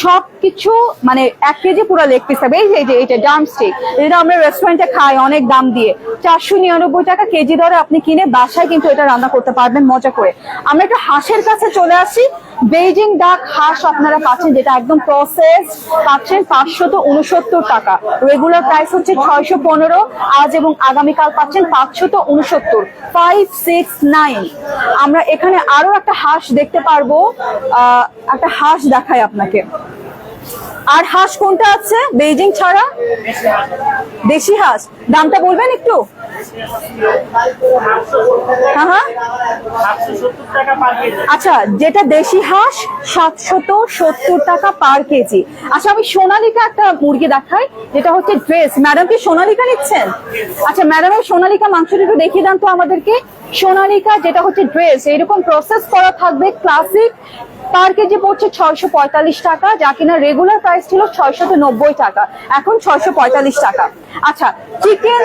সবকিছু, মানে 1 কেজি পুরো লেগ পিস থাকবে। এই যে এটা ডার্ম স্টিক, যেটা আমরা রেস্টুরেন্টে খাই অনেক দাম দিয়ে, 499 টাকা কেজি দরে আপনি কিনে বাসায় কিন্তু এটা রান্না করতে পারবেন মজা করে। আমরা একটু হাঁসের কাছে চলে আসি। বেইজিং ডাক হাঁস আপনারা পাচ্ছেন যেটা একদম প্রসেস, পাচ্ছেন 569 টাকা। রেগুলার প্রাইস হচ্ছে 615, আজ এবং আগামীকাল পাচ্ছেন 569, 569। আমরা এখানে আরো একটা হাঁস দেখতে পারবো, একটা হাঁস দেখাই আপনাকে। আর হাঁস কোনটা আছে বেইজিং ছাড়া? দেশি হাঁস, দামটা বলবেন একটু? হ্যাঁ, আচ্ছা, যেটা দেশি হাঁস 770 টাকা পার কেজি। আচ্ছা, আমি সোনালিকা একটা মুরগি দেখাই, যেটা হচ্ছে ড্রেস। ম্যাডাম কি সোনালিকা নিচ্ছেন? আচ্ছা ম্যাডাম, এই সোনালিকা মাংসটা একটু দেখিয়ে দেন তো আমাদেরকে। সোনালিকা যেটা হচ্ছে ড্রেস, এরকম প্রসেস করা থাকবে, ক্লাসিক, পার কেজি পড়ছে 645 টাকা, যা কিনা রেগুলার প্রাইস ছিল 690 টাকা, এখন 645 টাকা। আচ্ছা চিকেন,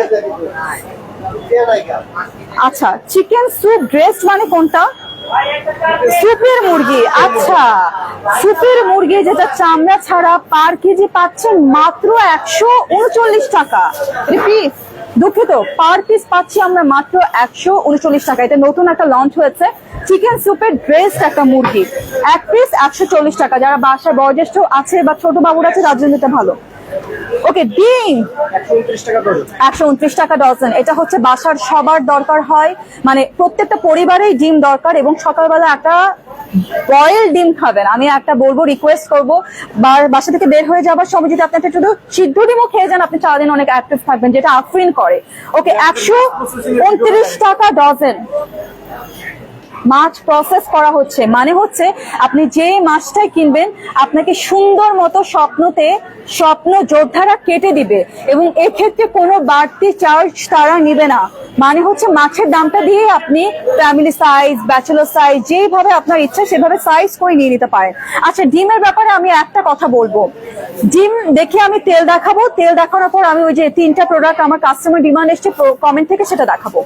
আচ্ছা চিকেন স্যুপ ড্রেস মানে কোনটা? সুপের মুরগি। আচ্ছা, সুপের মুরগি যেটা চামড়া ছাড়া পার কেজি পাচ্ছেন মাত্র 139 টাকা। রিপিট, দুঃখিত, পার পিস পাচ্ছি আমরা মাত্র 139 টাকা। এটা নতুন একটা লঞ্চ হয়েছে, চিকেন স্যুপের ড্রেস একটা মুরগি, 1 পিস 140 টাকা। যারা বাসায় বয়োজ্যেষ্ঠ আছে বা ছোট বাবুর আছে তার জন্য এটা ভালো। ওকে, ডিম 129 টাকা ডজন। এটা হচ্ছে বাসার সবার দরকার হয়, মানে প্রত্যেকটা পরিবারেই ডিম দরকার, এবং সকালবেলা একটা বয়েল ডিম খাবেন। আমি একটা বলবো, রিকোয়েস্ট করবো, বাসা থেকে বের হয়ে যাবার সময় যদি আপনি একটা শুধু সিদ্ধ ডিমও খেয়ে যান, আপনি সারাদিন অনেক অ্যাক্টিভ থাকবেন, যেটা আফরিন করে। ওকে, 129 টাকা ডজন। মাছ প্রসেস করা হচ্ছে, মানে হচ্ছে আপনি যে মাছটাই কিনবেন আপনাকে সুন্দর মতো স্বপ্ন যোদ্ধারা কেটে দিবে, এবং এক্ষেত্রে কোনো বাড়তি চার্জ তারা নিবে না। মানে হচ্ছে মাছের দামটা দিয়ে আপনি ফ্যামিলি সাইজ, ব্যাচেলর সাইজ, যেভাবে আপনার ইচ্ছা সেভাবে সাইজ করে নিয়ে নিতে পারেন। আচ্ছা, ডিমের ব্যাপারে আমি একটা কথা বলবো। ডিম দেখে আমি তেল দেখাবো, তেল দেখানোর পর আমি ওই যে 3টা প্রোডাক্ট আমার কাস্টমার ডিমান্ড এসছে কমেন্ট থেকে, সেটা দেখাবো।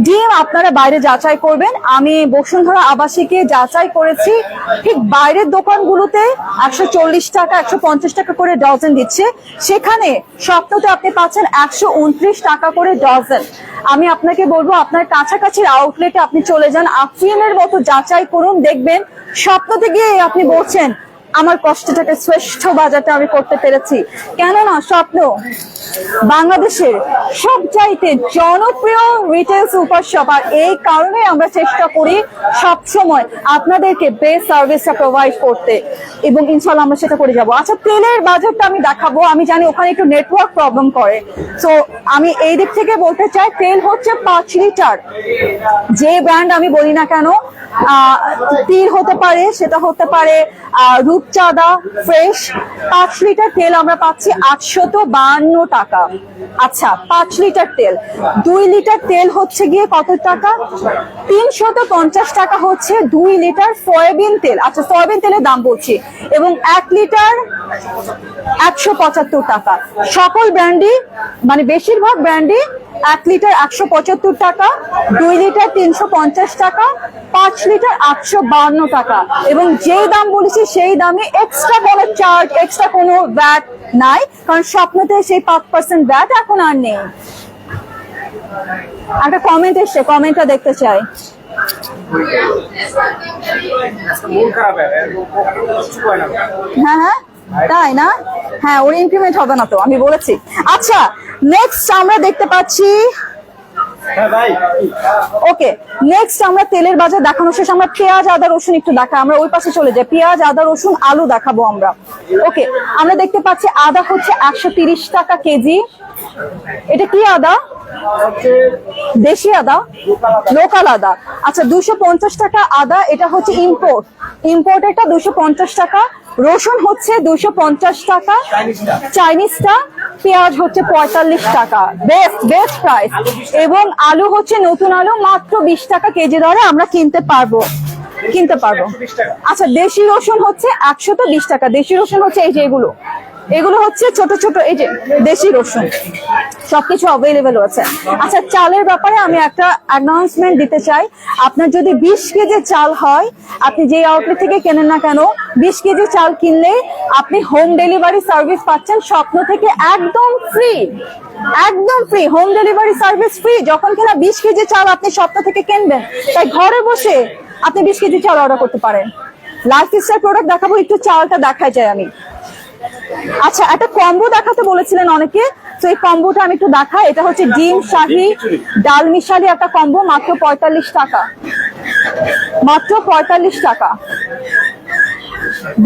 ডিম আপনারা বাইরে যাচাই করবেন। আমি বসুন্ধরা আবাসিকে যাচাই করেছি, ঠিক বাইরের দোকানগুলোতে 140 টাকা 150 টাকা করে ডজন দিচ্ছে, সেখানে স্বপ্নতে আপনি পাচ্ছেন 129 টাকা করে ডজন। আমি আপনাকে বলবো, আপনার কাছাকাছি আউটলেটে আপনি চলে যান, আফরিনের মতো যাচাই করুন, দেখবেন স্বপ্নতে গিয়ে আপনি বলছেন আমার কষ্টটাকে শ্রেষ্ঠ বাজারটা আমি করতে পেরেছি। কেননা স্বপ্ন বাংলাদেশের সবচাইতে জনপ্রিয় রিটেল সুপার শপ, আর এই কারণে আমরা চেষ্টা করি সবসময় আপনাদেরকে বেস্ট সার্ভিসটা প্রোভাইড করতে, এবং ইনশাল্লাহ আমরা সেটা করে যাবো। আচ্ছা, তেলের বাজারটা আমি দেখাবো। আমি জানি ওখানে একটু নেটওয়ার্ক প্রবলেম করে, তো আমি এই দিক থেকে বলতে চাই, তেল হচ্ছে 5 লিটার, যে ব্র্যান্ড আমি বলি না কেন, তীর হতে পারে, সেটা হতে পারে রূপচাঁদা ফ্রেশ, 5 লিটার তেল আমরা পাচ্ছি 852 টাকা। আচ্ছা, 5 লিটার তেল। 2 লিটার তেল হচ্ছে গিয়ে কত টাকা? 350 টাকা হচ্ছে 2 লিটার সয়াবিন তেল। আচ্ছা, সয়াবিন তেলের দাম বলছি, এবং 1 লিটার 175 টাকা। সকল ব্র্যান্ডই, মানে বেশিরভাগ ব্র্যান্ডই 1 লিটার 175 টাকা, 2 লিটার 350 টাকা, 5 লিটার 852 টাকা। এবং যেই দাম বলেছি সেই দামে এক্সট্রা কোনো চার্জ, এক্সট্রা কোনো ভ্যাট নাই, কারণ স্বপ্নতে সেই 5% ভ্যাট এখন আর নেই। একটা কমেন্ট এসছে, কমেন্টটা দেখতে চাই। হ্যাঁ, তাই না? হ্যাঁ, ওর ইনক্রিমেন্ট হবে না তো, আমি বলেছি। আচ্ছা, নেক্সট আমরা দেখতে পাচ্ছি ওকে, নেক্সট আমরা তেলের বাজার দেখানো শেষ, আমরা পেঁয়াজ আদা রসুন একটু দেখাই, আমরা ওই পাশে চলে যাই, পেঁয়াজ আদা রসুন আলু দেখাবো আমরা। ওকে, আমরা দেখতে পাচ্ছি আদা হচ্ছে 130 টাকা কেজি। এটা কি আদা? দেশি আদা, লোকাল আদা। আচ্ছা, 250 টাকা আদা, এটা হচ্ছে ইম্পোর্ট, ইম্পোর্টেরটা 250 টাকা। রসুন হচ্ছে 250 টাকা চাইনিজটা। পেঁয়াজ হচ্ছে 45 টাকা, বেস্ট বেস্ট প্রাইস। এবং আলু হচ্ছে নতুন আলু মাত্র 20 টাকা কেজি দরে আমরা কিনতে পারবো। আচ্ছা, দেশি রসুন হচ্ছে 120 টাকা। দেশি রসুন হচ্ছে এই যে এগুলো হচ্ছে ছোট ছোট, এই যে দেশি রসুন, সবকিছু অ্যাভেলেবেল আছে। আচ্ছা, চালের ব্যাপারে আমি একটা অ্যানাউন্সমেন্ট দিতে চাই। আপনার যদি 20 কেজি চাল হয়, আপনি যে আউটলেট থেকে কেনেন না কেন, 20 কেজি চাল কিনলে আপনি হোম ডেলিভারি সার্ভিস পাচ্ছেন স্বপ্ন থেকে একদম ফ্রি, একদম free, home delivery service free. যখন কিনা 20 কেজি চাল আপনি স্বপ্ন থেকে কিনবেন, তাই ঘরে বসে আপনি 20 কেজি চাল অর্ডার করতে পারেন। লাইফস্টাইল প্রোডাক্ট দেখাবো, একটু চালটা দেখাই যায় আমি। আচ্ছা, একটা কম্বো দেখাতে বলেছিলেন অনেকে, তো এই কম্বোটা আমি একটু দেখাই। এটা হচ্ছে ডিম শাহি ডাল মিশালি একটা কম্বো, মাত্র 45 টাকা, মাত্র 45 টাকা।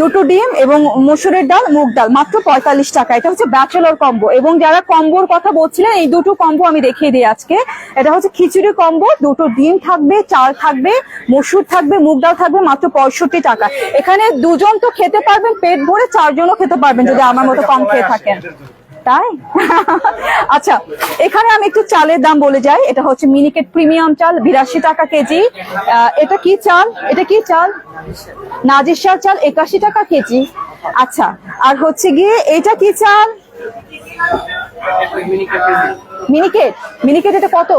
দুটো ডিম এবং মসুরের ডাল মুগ ডাল, মাত্র 45 টাকা। এটা হচ্ছে ব্যাচেলর কম্বো। এবং যারা কম্বোর কথা বলছিলেন, এই দুটো কম্বো আমি দেখিয়ে দিই আজকে। এটা হচ্ছে খিচুড়ি কম্বো, দুটো ডিম থাকবে, চাল থাকবে, মসুর থাকবে, মুগ ডাল থাকবে, মাত্র 65 টাকা। এখানে দুজন তো খেতে পারবেন পেট ভরে, 4 জনও খেতে পারবেন যদি আমার মতো কম খেয়ে থাকেন, তাই? আচ্ছা, এখানে আমি একটু চালের দাম বলে যাই। এটা হচ্ছে মিনিকেট প্রিমিয়াম চাল, 82 টাকা কেজি। এটা কি চাল? এটা কি চাল? নাজিরশাহ চাল, 81 টাকা কেজি। আচ্ছা, আর হচ্ছে গিয়ে এটা কি চাল? মিনিকেট এটা কত?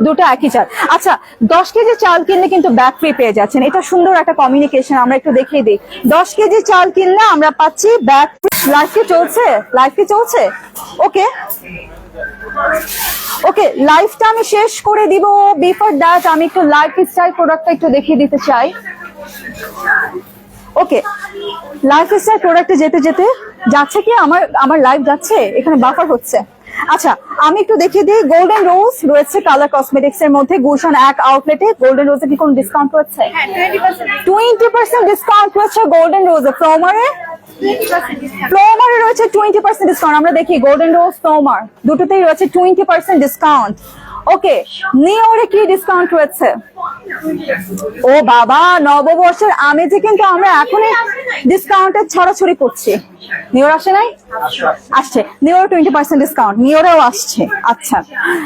দুটো একই চাল। আচ্ছা, 10 কেজি চাল কিনলে কিন্তু ব্যাক ফ্রি পেয়ে যাচ্ছেন। এটা সুন্দর একটা কমিউনিকেশন, আমরা একটু দেখিয়ে দিই। 10 কেজি চাল কিনলে আমরা পাচ্ছি ব্যাক ফ্রি। লাইভ কি চলছে? ওকে ওকে, লাইভটা আমি শেষ করে দিব। বিফোর দ্যাট আমি একটু লাইফস্টাইল প্রোডাক্টটা একটু দেখিয়ে দিতে চাই। ওকে, লাইফস্টাইল প্রোডাক্টে যেতে যেতে যাচ্ছে কি আমার লাইভ যাচ্ছে, এখানে বাফার হচ্ছে। আচ্ছা, আমি একটু দেখিয়ে দিই। গোল্ডেন রোজ রয়েছে কালার কসমেটিক্স এর মধ্যে, গুলশান এক আউটলেটে। গোল্ডেন রোজে কি কোনো ডিসকাউন্ট রয়েছে? 20% ডিসকাউন্ট রয়েছে গোল্ডেন রোজে। ফ্লোমারে রয়েছে 20% ডিসকাউন্ট। আমরা দেখি গোল্ডেন রোজ, ফ্লোমার দুটোতেই রয়েছে 20% ডিসকাউন্ট। ওকে, নিওরে কি ডিসকাউন্ট রয়েছে? ও বাবা, নববর্ষের আমেজে কিন্তু আমরা এখনই ডিসকাউন্টের ছড়াছড়ি করছি। নিওর আসে নাই? আসছে নিওর 20% ডিসকাউন্ট, নিওরেও আসছে। আচ্ছা,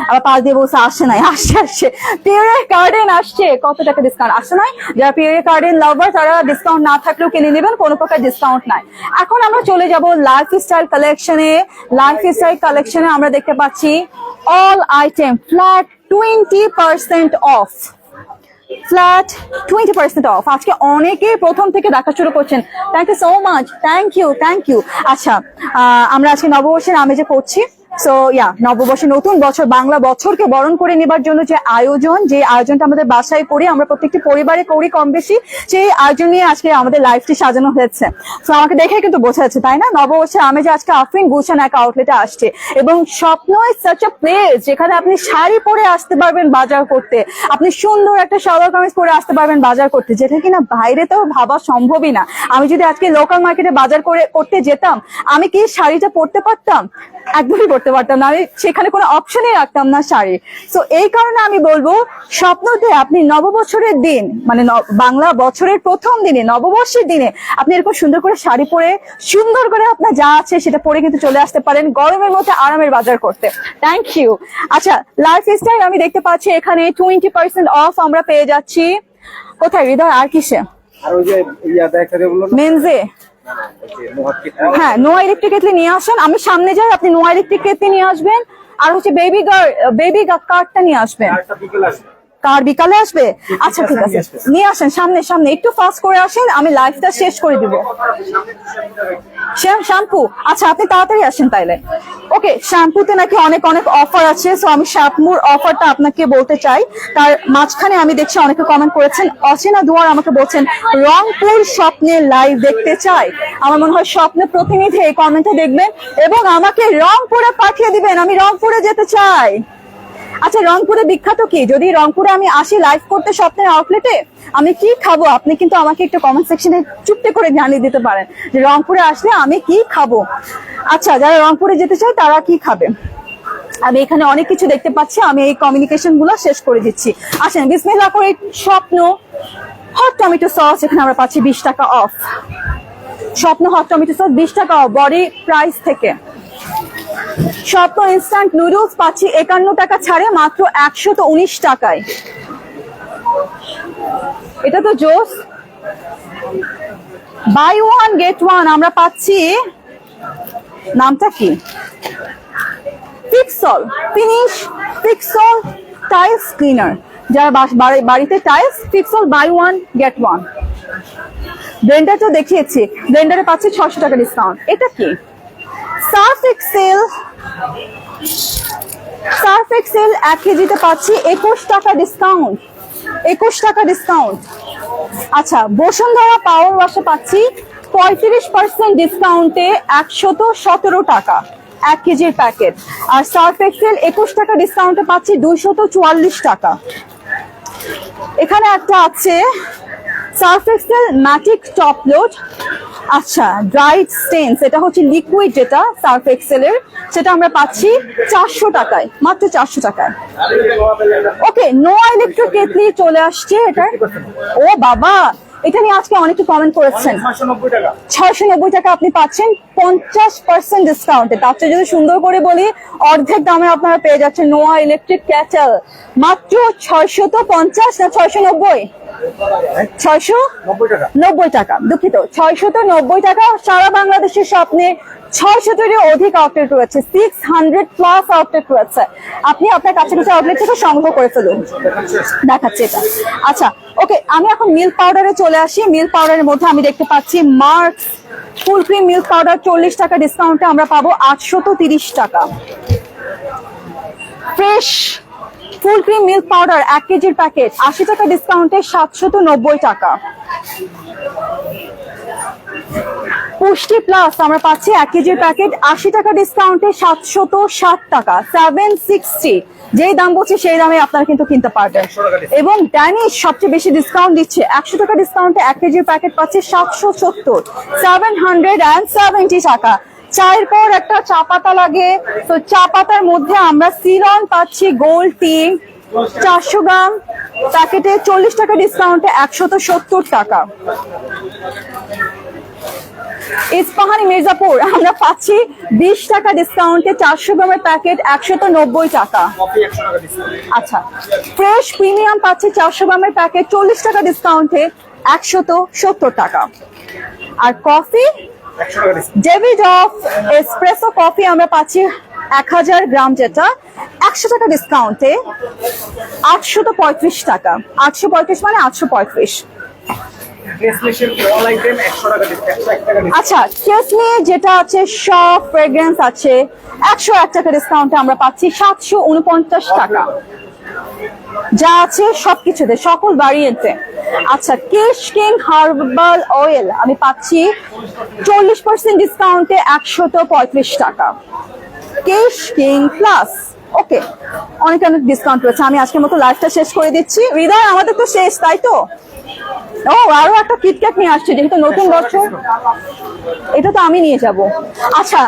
আবার পাশ দিয়ে বলছে আসে নাই, আসছে। পিওরিয়া গার্ডেন আসছে, কত টাকা ডিসকাউন্ট? আসে নাই? যারা পিওরিয়া গার্ডেন লাভার তারা ডিসকাউন্ট না থাকলেও কিনে নেবেন, কোনো প্রকার ডিসকাউন্ট নাই। এখন আমরা চলে যাব লাইফস্টাইল কালেকশনে। লাইফস্টাইল কালেকশনে আমরা দেখতে পাচ্ছি all item flat 20% off, flat 20% off. আজকে অনেকে প্রথম থেকে দেখা শুরু করছেন, thank you so much, thank you. আচ্ছা, আমরা আজকে নববর্ষের আমেজে করছি। সো নববর্ষের নতুন বছর, বাংলা বছরকে বরণ করে নেবার জন্য যে আয়োজনটা আমাদের বাসায় করি, আমরা প্রত্যেকটি পরিবারে করি কম বেশি, সেই আয়োজন নিয়ে আজকে আমাদের লাইফটি সাজানো হয়েছে। তো আমাকে দেখে কিন্তু বোঝা যাচ্ছে, তাই না? নববর্ষের আমেজে আজকে আফরিন গুলশান এক আউটলেটে আসছে। এবং স্বপ্ন ইজ সাচ আ প্লেস যেখানে আপনি শাড়ি পরে আসতে পারবেন বাজার করতে, আপনি সুন্দর একটা সালোয়ার কামিজ পরে আসতে পারবেন বাজার করতে, যেটা কিনা বাইরে তো ভাবা সম্ভবই না। আমি যদি আজকে লোকাল মার্কেটে বাজার করতে যেতাম, আমি কি শাড়িটা পরতে পারতাম? একদমই পড়তে পারতাম না, আমি সেখানে কোনো অপশনই রাখতাম না শাড়ি। তো এই কারণে আমি বলবো, স্বপ্নতে আপনি নববছরের দিন, মানে বাংলা বছরের প্রথম দিনে, নববর্ষের দিনে আপনি এরকম সুন্দর করে শাড়ি পরে, সুন্দর করে আপনার যা আছে সেটা পরে কিন্তু চলে আসতে পারেন গরমের মধ্যে আরামের বাজার করতে। Thank you. আচ্ছা, লাইফস্টাইল আমি দেখতে পাচ্ছি এখানে 20% অফ আমরা পেয়ে যাচ্ছি। কোথায় হৃদয়? আর কিসে? মেনজে। হ্যাঁ, নোয়া ইলেকট্রিক কেটলি নিয়ে আসেন। আমি সামনে যাই, আপনি নোয়া ইলেকট্রিক কেটলি নিয়ে আসবেন। আর হচ্ছে বেবি কার্ডটা নিয়ে আসবেন। কার বিকালে আসবে? আচ্ছা, ঠিক আছে, নিয়ে আসেন সামনে একটু ফাস্ট করে আসেন, আমি লাইভটা শেষ করে দিব। শ্যাম্পু, আচ্ছা আপনি তাড়াতাড়ি আসেন তাইলে। ওকে, শ্যাম্পুতে নাকি অনেক অফার আছে, সো আমি শ্যাম্পুর অফারটা আপনাকে বলতে চাই। তার মাঝখানে আমি দেখছি অনেকে কমেন্ট করেছেন। অচেনা দুয়ার আমাকে বলছেন রংপুর স্বপ্নের লাইভ দেখতে চাই। আমার মনে হয় স্বপ্ন প্রতিনিধি এই কমেন্টটা দেখবেন এবং আমাকে রংপুরে পাঠিয়ে দিবেন, আমি রংপুরে যেতে চাই। আচ্ছা, রংপুরে বিখ্যাত কি? যদি রংপুরে আমি আসি লাইভ করতে স্বপ্নের আউটলেটে, আমি কি খাবো? আপনি কিন্তু আমাকে একটু কমেন্ট সেকশনে চুপটি করে জানিয়ে দিতে পারেন যে রংপুরে আসলে আমি কি খাবো। আচ্ছা, যারা রংপুরে যেতে চায় তারা কি খাবে? আমি এখানে অনেক কিছু দেখতে পাচ্ছি, আমি এই কমিউনিকেশন গুলো শেষ করে দিচ্ছি। আসেন, বিসমিল্লাহ করে স্বপ্ন হট টমেটো সস এখানে আমরা পাচ্ছি 20 টাকা অফ। স্বপ্ন হট টমেটো সস 20 টাকা অফ বডি প্রাইস থেকে। স্বপ্ন ইনস্ট্যান্ট নুডলস পাচ্ছি 51 টাকা ছাড়ে মাত্র 119 টাকায়। এটা তো জোস। বাই ওয়ান গেট ওয়ান আমরা পাচ্ছি, নামটা কি? Pixol finish Pixol tiles cleaner. যারা বাড়িতে tiles, Pixol buy one get one. Blender তো দেখিয়েছি, ব্লেন্ডারে পাচ্ছি 600 টাকা ডিসকাউন্ট। এটা কি? সার্ফ এক্সেল 1 কেজিতে পাচ্ছি 21 টাকা ডিসকাউন্ট। 21 টাকা ডিসকাউন্ট। আচ্ছা, বসুন্ধরা পাওয়ার ওয়াশে পাচ্ছি 35% ডিসকাউন্টে 117 টাকা 1 কেজির প্যাকেট। আর সার্ফ এক্সেল 21 টাকা ডিসকাউন্টে পাচ্ছি 244 টাকা। এখানে একটা আছে Surf Excel Matic top load. আচ্ছা, ড্রাইড স্টেনস, এটা হচ্ছে লিকুইড যেটা সার্ফ এক্সেলের, সেটা আমরা পাচ্ছি 400 টাকায়, মাত্র 400 টাকায়। ওকে, নোয়া ইলেকট্রিক কেটলি চলে আসছে। এটা ও বাবা, এটা নিয়ে আজকে অনেকে কমেন্ট করেছেন। 690 টাকা আপনি পাচ্ছেন 50% ডিসকাউন্টে। তার চেয়ে যদি সুন্দর করে বলি, অর্ধেক দামে আপনারা পেয়ে যাচ্ছেন নোয়া ইলেকট্রিক ক্যাটেল মাত্র 650 না 690? 690 টাকা, দুঃখিত, 690 টাকা। সারা বাংলাদেশের স্বপ্নে 600-এরও অধিক আউটলেট রয়েছে, 600+ আউটলেট রয়েছে। আপনি আপনার কাছাকাছি আউটলেট থেকে সংগ্রহ করে ফেলুন। দেখাচ্ছে এটা। আচ্ছা, ওকে, আমি এখন মিল্ক পাউডারে চলে আসি। মিল্ক পাউডারের মধ্যে আমি দেখতে পাচ্ছি marks full cream milk powder 40 টাকা ডিসকাউন্টে আমরা পাবো 830 টাকা। Fresh full cream milk powder 1 কেজির প্যাকেট 80 টাকা ডিসকাউন্টে 790 টাকা। পুষ্টি প্লাস আমরা পাচ্ছি 1 কেজির প্যাকেট 80 টাকা ডিসকাউন্টে 760 টাকা। 760, যেই দাম বলছে সেই দামে আপনারা কিন্তু কিনতে পারবেন। এবং ড্যানিশ সবচেয়ে বেশি ডিসকাউন্ট দিচ্ছে, 100 টাকা ডিসকাউন্টে 1 কেজির প্যাকেট পাচ্ছে 770, 770 টাকা। চায়ের পর একটা চা পাতা লাগে, তো চা পাতার মধ্যে আমরা সিলন পাচ্ছি গোল্ড টি 400 গ্রাম প্যাকেটে 40 টাকা ডিসকাউন্টে 170 টাকা। ইস্পাহানি মির্জাপুর আমরা পাচ্ছি 20 টাকা ডিসকাউন্টে 400 গ্রামের প্যাকেট 190 টাকা। আচ্ছা, ফ্রেশ প্রিমিয়াম পাচ্ছি 400 গ্রামের প্যাকেট 40 টাকা ডিসকাউন্টে 170 টাকা। আর coffee Davidoff espresso coffee আমরা পাচ্ছি 1000 গ্রাম, যেটা 100 টাকা ডিসকাউন্টে 835 টাকা। 835 মানে 835। আচ্ছা, ট্রেসমি যেটা আছে সব ফ্রেগ্রেন্স আছে 101 টাকা ডিসকাউন্টে আমরা পাচ্ছি 749 টাকা। যা আছে সবকিছুতে, সকল ভ্যারিয়েন্টে। আচ্ছা, কেশ কিং হার্বাল অয়েল আমি পাচ্ছি 40% ডিসকাউন্টে 135 টাকা। কেশ কিং প্লাস, ওকে, অনেক ডিসকাউন্ট রয়েছে। আমি আজকের মতো লাইভটা শেষ করে দিচ্ছি। হৃদয়, আমাদের তো শেষ, তাই তো? ও, আরো একটা কিটক্যাট নিয়ে আসছে, যেহেতু নতুন বছর, এটা তো আমি নিয়ে যাব। আচ্ছা,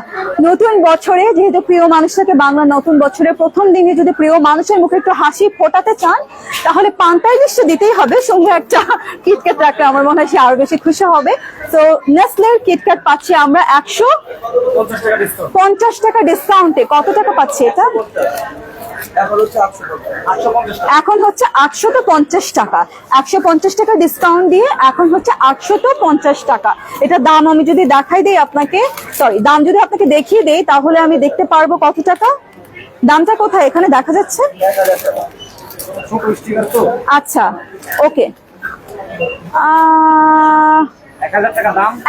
নতুন বছরে যেহেতু প্রিয় মানুষটাকে, বাংলা নতুন বছরের প্রথম দিনে যদি প্রিয় মানুষের মুখে একটু হাসি ফোটাতে চান, তাহলে পান্তাই নিশ্চয় দিতেই হবে, সঙ্গে একটা কিটক্যাট রাখলে আমার মনে হয় সে আরো বেশি খুশি হবে। তো নেসলের কিটক্যাট পাচ্ছি আমরা 150 টাকা ডিসকাউন্টে। কত টাকা পাচ্ছি এটা? এখন হচ্ছে 850 টাকা। 150 টাকা ডিসকাউন্ট দিয়ে এখন হচ্ছে 850 টাকা। এটা দাম আমি যদি দেখাই দেই আপনাকে, সরি, দাম যদি আপনাকে দেখিয়ে দেই তাহলে আমি দেখতে পারবো কত টাকা। দামটা কোথায়? এখানে দেখা যাচ্ছে। আচ্ছা, ওকে,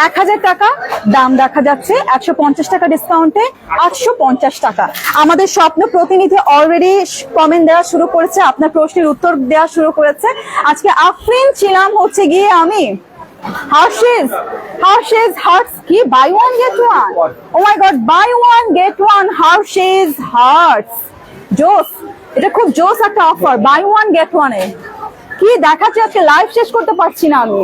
1000 টাকা দাম দেখা যাচ্ছে, 150 টাকা ডিসকাউন্টে 850 টাকা। আমাদের স্বপ্ন প্রতিনিধি অলরেডি কমেন্ট দেওয়া শুরু করেছে, আপনার প্রশ্নের উত্তর দেওয়া শুরু করেছে। আজকে আফরিন ছিলাম হচ্ছে গিয়ে আমি হার্শেস হার্টস কি buy one get one. Oh my god, buy one get one Hershey's Hearts, জোস। এটা খুব জোস একটা অফার, বাই ওয়ান গেট ওয়ানে। কি দেখাচ্ছে আজকে, লাইভ শেষ করতে পারছি না আমি।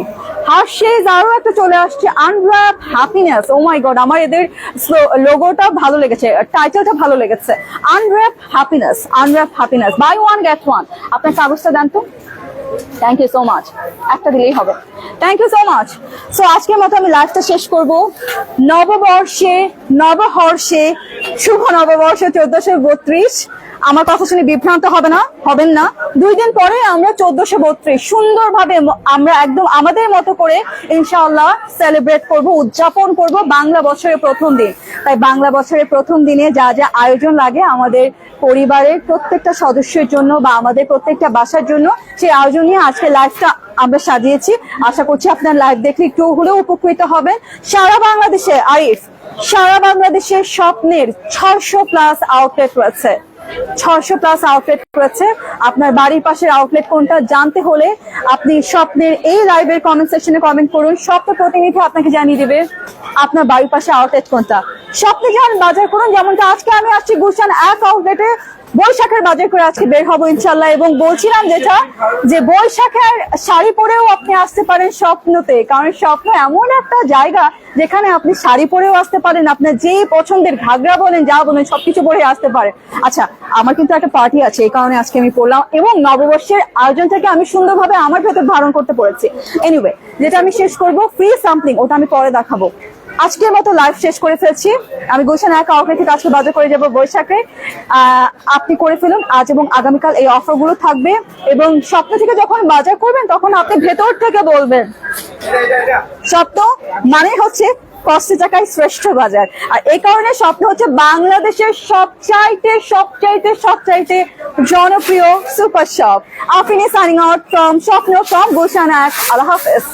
হার্শেজ আরো একটা চলে আসছে, unwrap happiness. Oh my God, আমার এদের লোগোটা ভালো লেগেছে, টাইটেলটা ভালো লেগেছে। Unwrap happiness, unwrap happiness, buy one get one. আপনার কাগজটা দেন তো। থ্যাংক ইউ সো মাচ, একটা দিলেই হবে। Thank you so much. So আজকের মতো আমি লাইভটা শেষ করব। নববর্ষে, নবহর্ষে, শুভ নববর্ষ 1432। আমার কথা শুনে বিভ্রান্ত হবেন না। 2 দিন পরে আমরা 1432 সুন্দরভাবে আমরা একদম আমাদের মতো করে ইনশাআল্লাহ সেলিব্রেট করব, উদযাপন করব বাংলা বছরের প্রথম দিন। তাই বাংলা বছরের প্রথম দিনে যা যা আয়োজন লাগে আমাদের পরিবারের প্রত্যেকটা সদস্যের জন্য বা আমাদের প্রত্যেকটা বাসার জন্য, সেই আয়োজন নিয়ে আজকে লাইভটা আমরা সাজিয়েছি। আশা করছি আপনার লাইভ দেখলে একটু হলেও উপকৃত হবেন। সারা বাংলাদেশে আরিফ, সারা বাংলাদেশে স্বপ্নের 600+ আউটলেট রয়েছে। 600+ আউটলেট রয়েছে। আপনার বাড়ির পাশের আউটলেট কোনটা জানতে হলে আপনি স্বপ্নের এই লাইভের কমেন্ট সেকশনে কমেন্ট করুন। স্বপ্ন প্রতিনিধি আপনাকে জানিয়ে দিবে আপনার বাড়ির পাশে আউটলেট কোনটা। স্বপ্নে যান, বাজার করুন। যেমনটা আজকে আমি আসছি গুলশান 1 আউটলেটে, বৈশাখের বাজার করে আজকে বের হবো ইনশাল্লাহ। এবং বলছিলাম যেটা, যে বৈশাখের শাড়ি পরেও আপনি আসতে পারেন স্বপ্নতে, কারণ স্বপ্ন এমন একটা জায়গা যেখানে আপনি শাড়ি পরেও আসতে পারেন, আপনার যেই পছন্দের ঘাগরা বলেন যা বলেন সবকিছু পরে আসতে পারেন। আচ্ছা, আমার কিন্তু একটা পার্টি আছে, এই কারণে আজকে আমি পড়লাম এবং নববর্ষের আয়োজন থেকে আমি সুন্দরভাবে আমার ভেতর ধারণ করতে পড়েছি। এনিওয়ে, যেটা আমি শেষ করব ফ্রি স্যাম্পলিং, ওটা আমি পরে দেখাবো। আজকের মতো লাইভ শেষ করে ফেলছি। আমি গুলশান 1 আউটলেট থেকে আজকে বাজার করে যাবো বৈশাখে। আপনি করে ফেলুন, আজ এবং আগামীকাল এই অফারগুলো থাকবে। এবং স্বপ্ন থেকে যখন বাজার করবেন তখন আপনি ভেতর থেকে বলবেন স্বপ্ন মানে হচ্ছে কষ্টে টাকায় শ্রেষ্ঠ বাজার। আর এই কারণে স্বপ্ন হচ্ছে বাংলাদেশের সবচাইতে জনপ্রিয় super shop. Afrin signing out from স্বপ্ন, ফ্রম গুলশান 1। আল্লাহ হাফেজ।